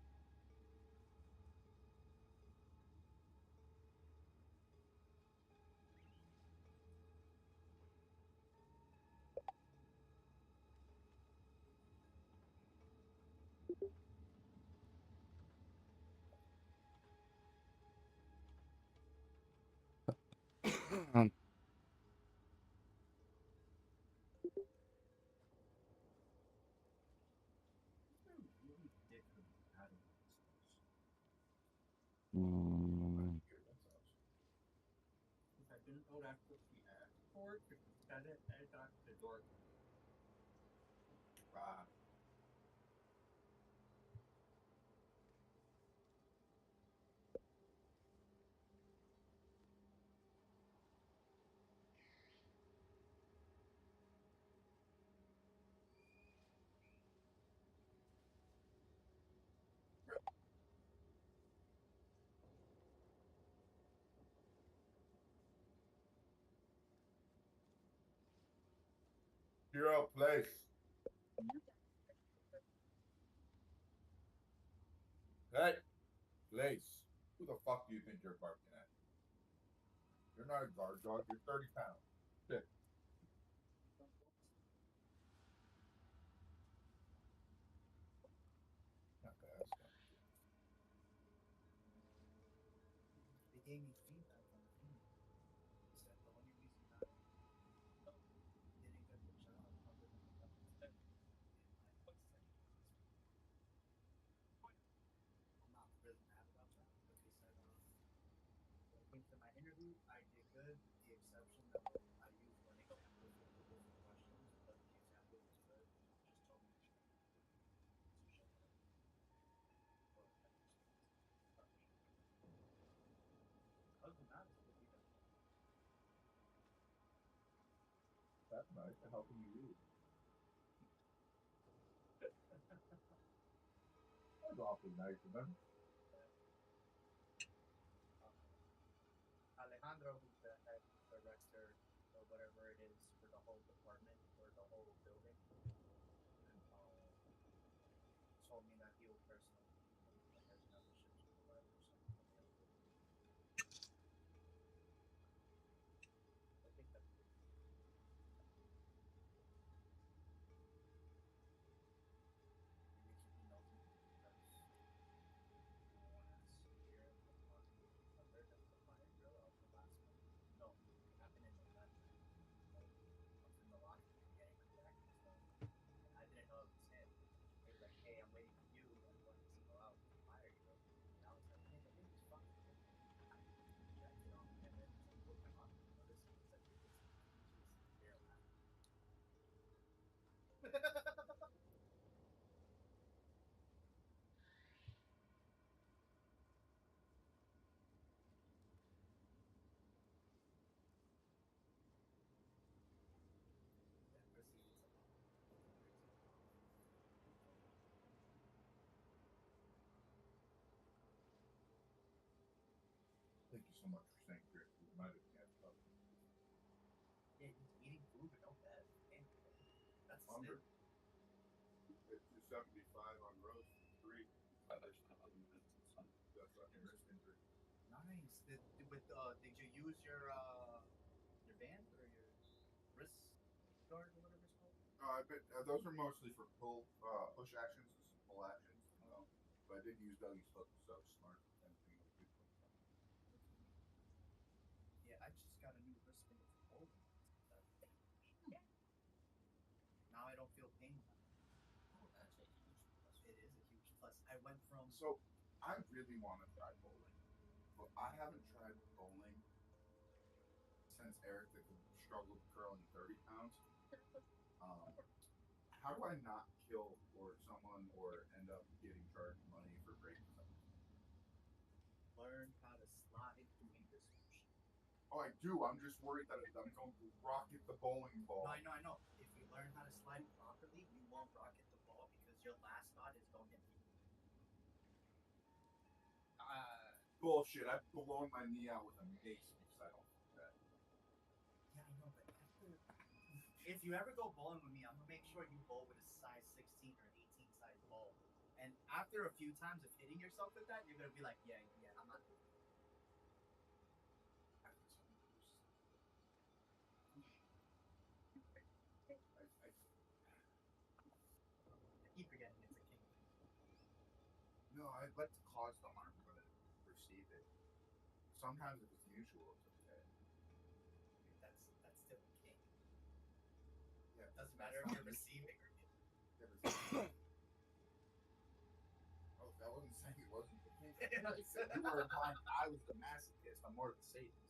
Really dickhead adding this sauce. Get red sauce. If I didn't know that's what she asked for, if she said it, I got the door. Ah. Hero, place. Hey, place. Who the fuck do you think you're barking at? You're not a guard dog. You're 30 pounds. Shit. Not bad. They gave me feedback on the thing. They said the only reason I didn't get the job other than the fact that I'm not really mad about that, but they said when it came to my interview, I did good with the exception that I used one example for the different questions, but the example was good. Just told me to shut up. Other than that, it's good feedback. That's nice. They're helping you read. That's awfully nice of them. Alejandro, who's the head director or whatever it is for the whole department or the whole building, told me that he will personally meet me when there's another shift supervisor or something available. I think that's good. Maybe he knows me because last year on December, that's the fire drill. I was the last one. No, it happened in November. I was in the locker room getting my jacket stuff, and I didn't know it was him. He was like, "Hey, I'm waiting for you. Everyone needs to go out for the fire drill." And I was like, "Hey, it's fine." I put my jacket on, and then some people came up and noticed, and it's like, "It's just there laughing." Yeah, Chrissy needs a lot. Thank you so much for saying great. You reminded me of Yeah, he's eating food with no bed. Damn, that's Lumber. sick. It's 275 on roast. 3. That's fucking wrist injury. Nice. Did you use your band or your wrist guard or whatever it's called? I bet those are mostly for push actions and some pull actions. But I did use Dougie's hook, so smart. Anything else good. Yeah, I just got a new wristband for bowling. Now I don't feel pain. Oh, that's a huge plus. It is a huge plus. I went from So I really want to try bowling, but I haven't tried bowling since Eric struggled curling 30 pounds. How do I not kill or someone or end up getting charged money for breaking something? learn how to slide doing this motion. Oh, I do. I'm just worried that I'm going to rocket the bowling ball. No, I know. If you learn how to slide properly, you won't rocket the ball because your last thought is don't hit me. Bullshit. I've blown my knee out with a mace because I don't do that. Yeah, I know, but if you ever go bowling with me, I'm gonna make sure you bowl with a size 16 or 18 size ball. And after a few times of hitting yourself with that, you're gonna be like, yeah, I'm not doing it. I keep forgetting it's a king thing. No, I'd like to cause the harm when I receive it. Sometimes if it's mutual, it's okay. That's still a king. Yeah, It doesn't matter if you're receiving or giving. Oh, that wasn't saying it wasn't the king. You were implying I was the masochist. I'm more of the sadist.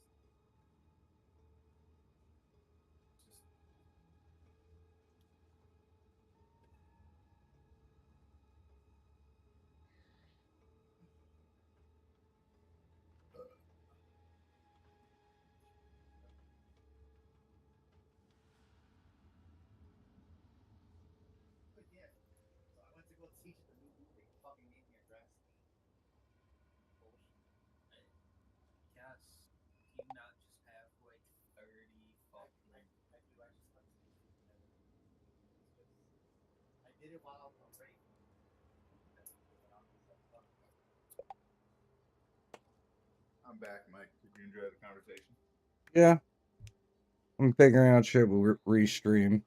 Just But yeah, so I went to go teach the new dude. They fucking made me a grass. Bullshit. Hey, cats did it while I was on break. I'm back, Mike. Did you enjoy the conversation? Yeah. I'm figuring out shit with restream.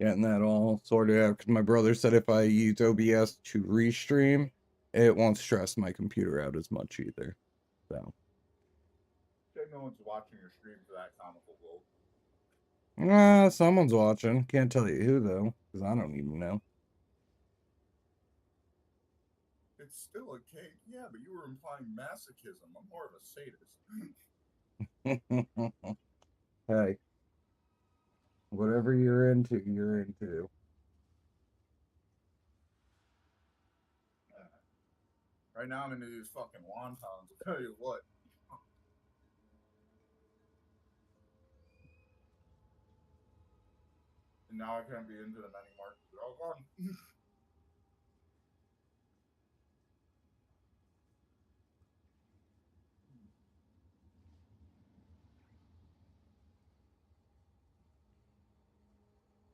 Getting that all sorted out because my brother said if I use OBS to restream, it won't stress my computer out as much either. So, No one's watching your stream for that comical gold. someone's watching. Can't tell you who though, because I don't even know. It's still a cake, yeah, but you were implying masochism. I'm more of a sadist. Hey, whatever you're into, you're into. Right now, I'm into these fucking wontons. I'll tell you what. And now I can't be into them anymore. They're all gone.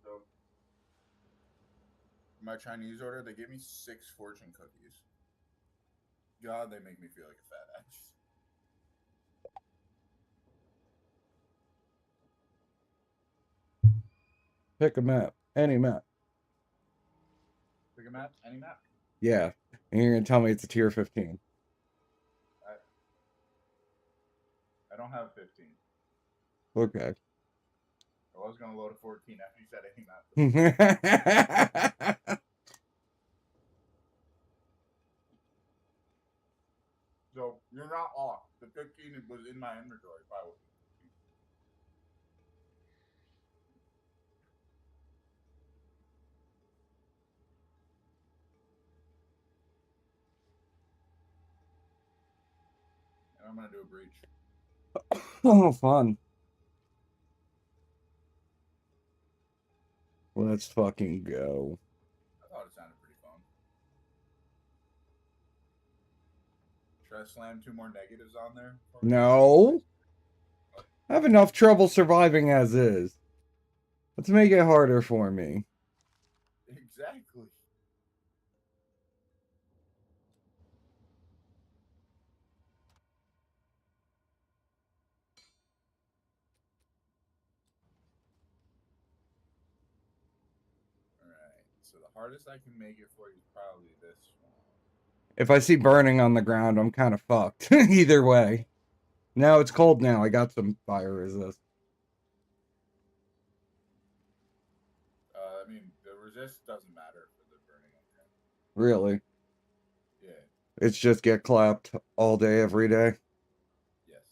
So, my Chinese order, they gave me 6 fortune cookies. God, they make me feel like a fat ass. Pick a map, any map. Pick a map, any map. Yeah, and you're gonna tell me it's a tier 15. I don't have 15. Okay. I was gonna load a 14 after you said any map. So you're not off. The 15 was in my inventory. If I was. And I'm gonna do a breach. Oh, fun. Let's fucking go. I thought it sounded pretty fun. Should I slam 2 more negatives on there? No. I have enough trouble surviving as is. Let's make it harder for me. Exactly. Alright, so the hardest I can make it for you is probably this one. If I see burning on the ground, I'm kind of fucked. Either way. No, it's cold now. I got some fire resist. I mean, the resist doesn't matter for the burning on ground. Really? Yeah. It's just get clapped all day, every day. Yes.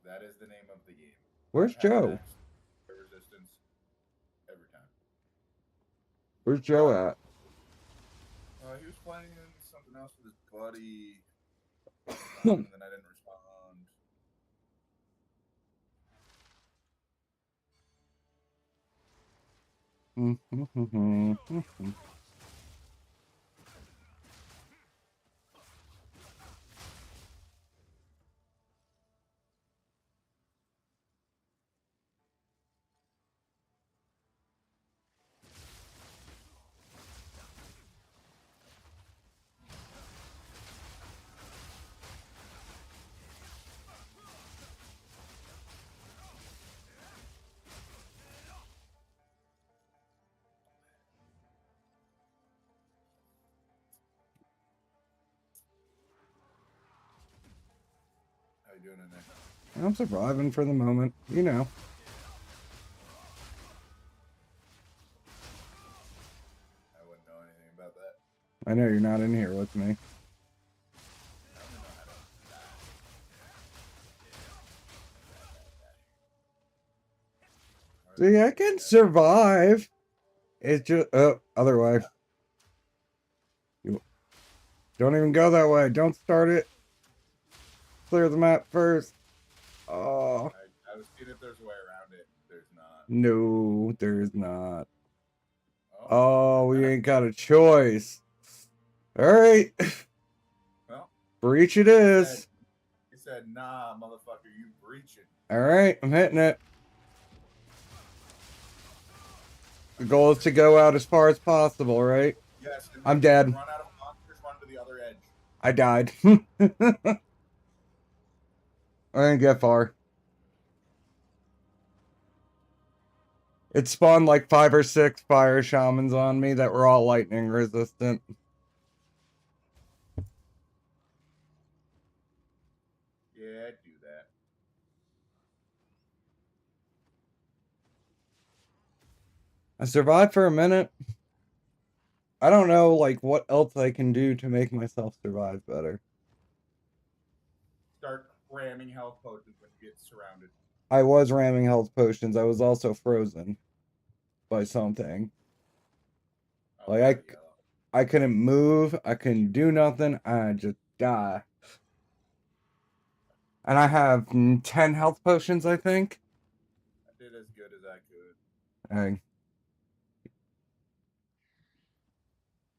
That is the name of the game. Where's Joe? Resistance every time. Where's Joe at? He was playing something else with his buddy, and then I didn't respond. How you doing in there? I'm surviving for the moment, you know. I wouldn't know anything about that. I know you're not in here with me. See, I can survive. It's just, other way. You don't even go that way. Don't start it. Clear the map first. Oh. I was seeing if there's a way around it. There's not. No, there's not. Oh, we ain't got a choice. All right. Well, breach it is. He said, nah, motherfucker, you breaching. All right, I'm hitting it. The goal is to go out as far as possible, right? Yes, and I'm when dead. you run out of monsters, run to the other edge. I died. I didn't get far. It spawned like 5 or 6 fire shamans on me that were all lightning resistant. Yeah, do that. I survived for a minute. I don't know like what else I can do to make myself survive better. Start ramming health potions when you get surrounded. I was ramming health potions. I was also frozen by something. Oh, Like yellow. I couldn't move. I couldn't do nothing. I just die. And I have 10 health potions, I think. I did as good as I could. Hey.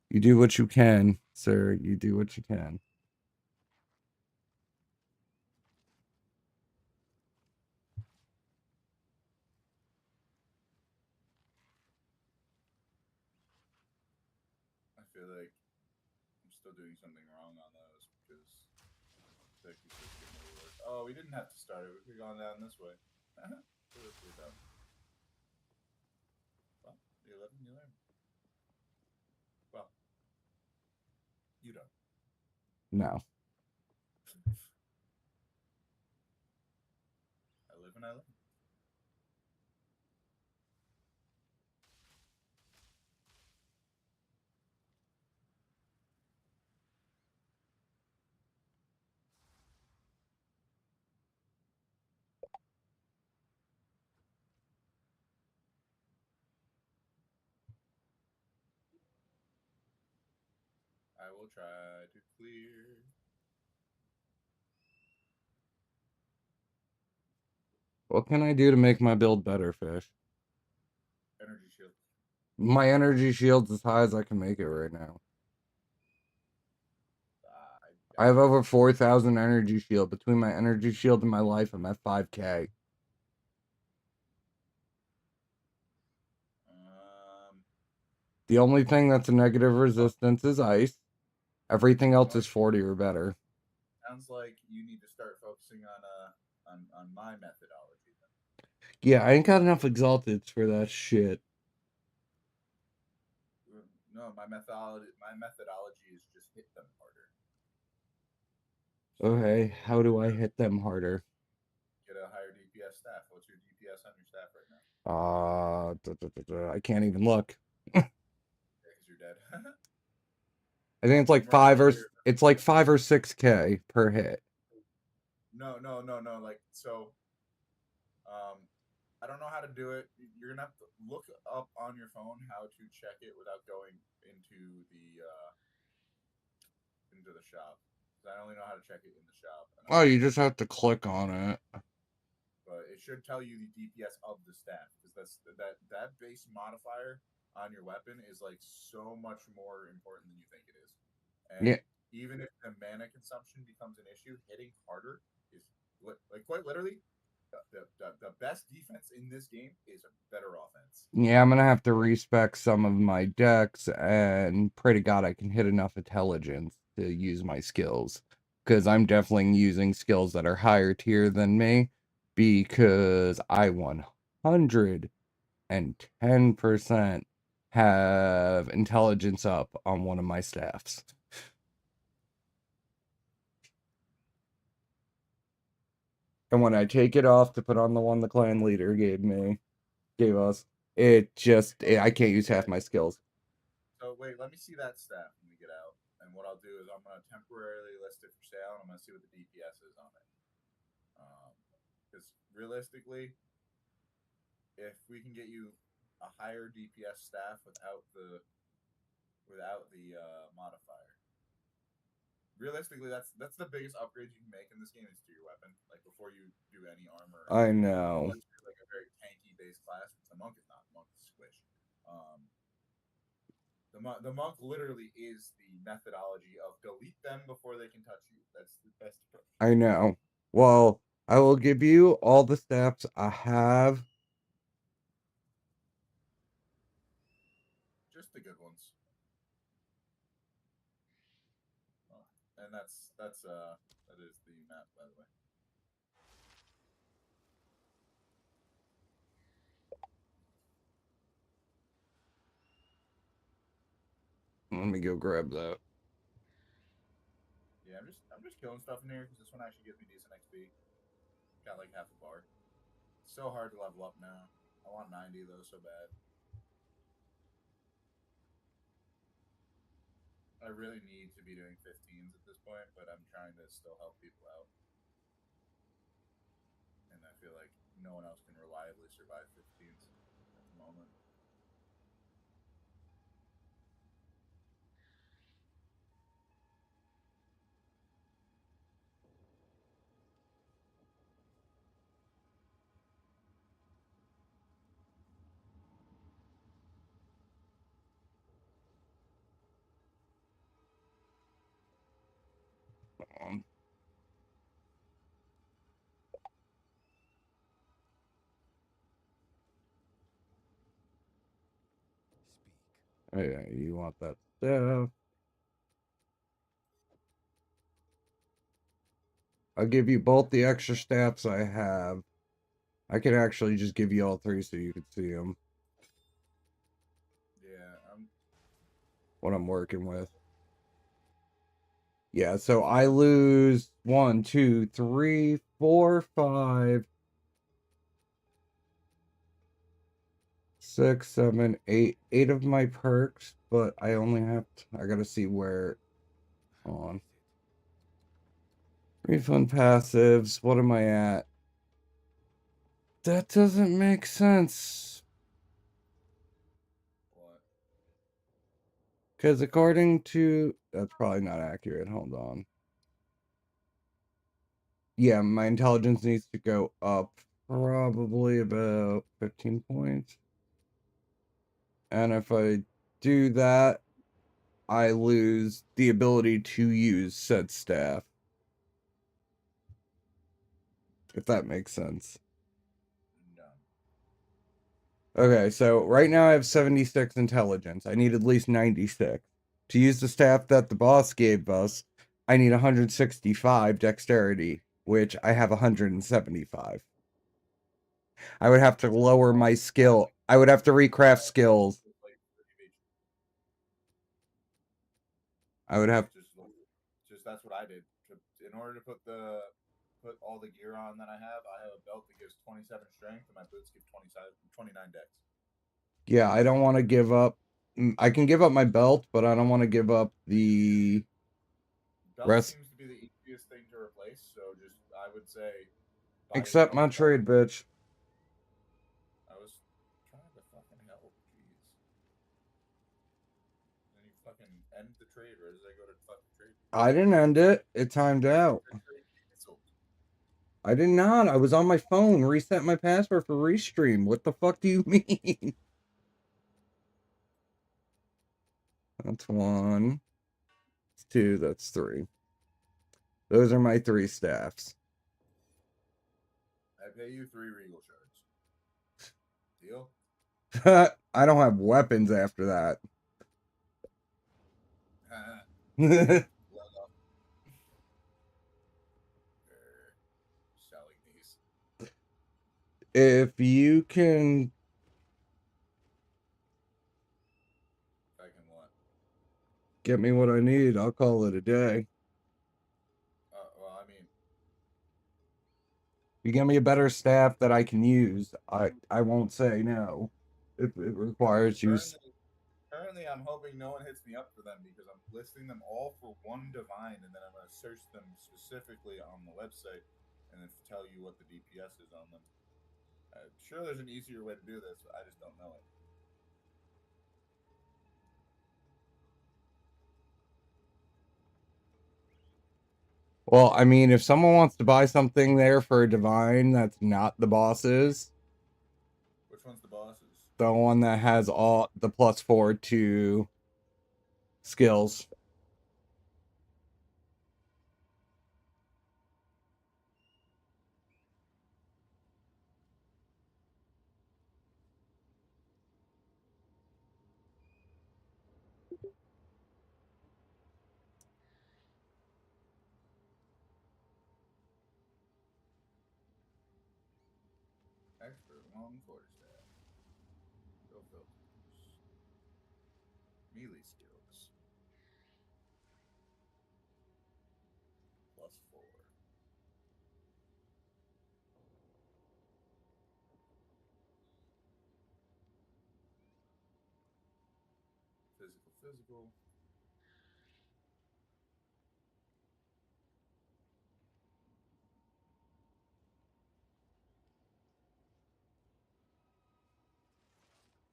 You do what you can, sir. You do what you can. I feel like I'm still doing something wrong on those because oh, we didn't have to start it. We could have gone down this way. We're done. Well, you live and you learn. Well, you don't. No. I live and I learn. I will try to clear. What can I do to make my build better, Fish? Energy shield. My energy shield's as high as I can make it right now. I have over 4,000 energy shield. Between my energy shield and my life, I'm at 5K. The only thing that's a negative resistance is ice. Everything else is 40 or better. Sounds like you need to start focusing on my methodology then. Yeah, I ain't got enough exalteds for that shit. No, my methodology is just hit them harder. Okay, how do I hit them harder? Get a higher DPS staff. What's your DPS on your staff right now? I can't even look. Yeah, because you're dead. I think it's like 5 or 6K per hit. No. Like so, I don't know how to do it. You're gonna have to look up on your phone how to check it without going into the shop. Because I only know how to check it in the shop. Oh, you just have to click on it. But it should tell you the DPS of the staff because that base modifier on your weapon is like so much more important than you think it is. And yeah. Even if the mana consumption becomes an issue, hitting harder is like quite literally the best defense in this game is a better offense. Yeah, I'm gonna have to respec some of my decks and pray to God I can hit enough intelligence to use my skills. Because I'm definitely using skills that are higher tier than me. Because I 110% have intelligence up on one of my staffs. And when I take it off to put on the one the clan leader gave us, I can't use half my skills. So wait, let me see that staff when we get out. And what I'll do is I'm going to temporarily list it for sale, and I'm going to see what the DPS is on it. Because realistically, if we can get you a higher DPS staff without the modifier, realistically, that's the biggest upgrade you can make in this game is to your weapon. Like before you do any armor. I know. Unless you're like a very tanky base class, which the monk is not. The monk is squish. The monk literally is the methodology of delete them before they can touch you. That's the best approach. I know. Well, I will give you all the staffs I have. And that is the map, by the way. Let me go grab that. Yeah, I'm just killing stuff in here because this one actually gives me decent XP. Got like half a bar. It's so hard to level up now. I want 90 though, so bad. I really need to be doing 15s at this point, but I'm trying to still help people out. And I feel like no one else can reliably survive 15s at the moment. Hey, you want that stuff? I'll give you both the extra stats I have. I could actually just give you all three so you can see them. Yeah, What I'm working with. Yeah, so I lose 1, 2, 3, 4, 5, 6, 7, 8. 8 of my perks, but I only have I gotta see where. Hold on. Refund passives. What am I at? That doesn't make sense. what? Because according to... That's probably not accurate. Hold on. Yeah, my intelligence needs to go up probably about 15 points. And if I do that, I lose the ability to use said staff. If that makes sense. No. Okay, so right now I have 76 intelligence. I need at least 96. To use the staff that the boss gave us, I need 165 dexterity, which I have 175. I would have to lower my skill. I would have to recraft skills. I would have... Just that's what I did. In order to put all the gear on that I have a belt that gives 27 strength, and my boots give 29 dex. Yeah, I don't want to give up. I can give up my belt, but I don't want to give up the Belt rest. seems to be the easiest thing to replace, so just I would say Accept my trade, bitch. I was trying to fucking help, jeez. Then you fucking end the trade, or as I go to fucking trade. I didn't end it. It timed out. I did not. I was on my phone. Reset my password for Restream. What the fuck do you mean? That's 1. That's 2. That's 3. Those are my 3 staffs. I pay you 3 regal shards. Deal? I don't have weapons after that. Selling these. If you can... If I can what? Get me what I need, I'll call it a day. Well, I mean... You give me a better staff that I can use, I won't say no. It requires use. Currently, I'm hoping no one hits me up for them because I'm listing them all for 1 divine, and then I'm going to search them specifically on the website and then tell you what the DPS is on them. Sure, there's an easier way to do this, but I just don't know it. Well, I mean, if someone wants to buy something there for a divine that's not the boss's. Which one's the boss's? The one that has all the +4 to skills. Expert long quarterstaff. Go filters. Melee skills. +4. Physical.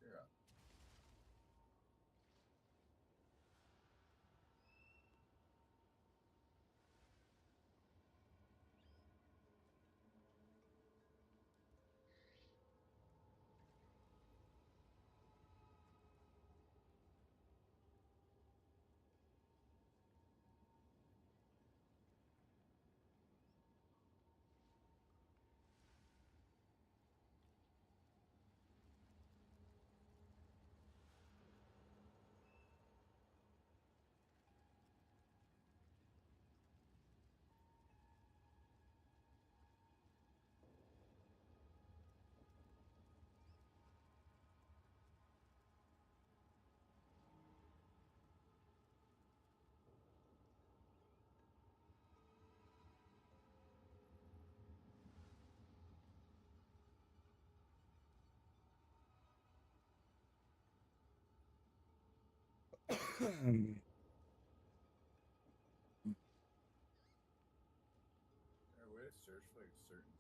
You're up. Is there a way to search for like certain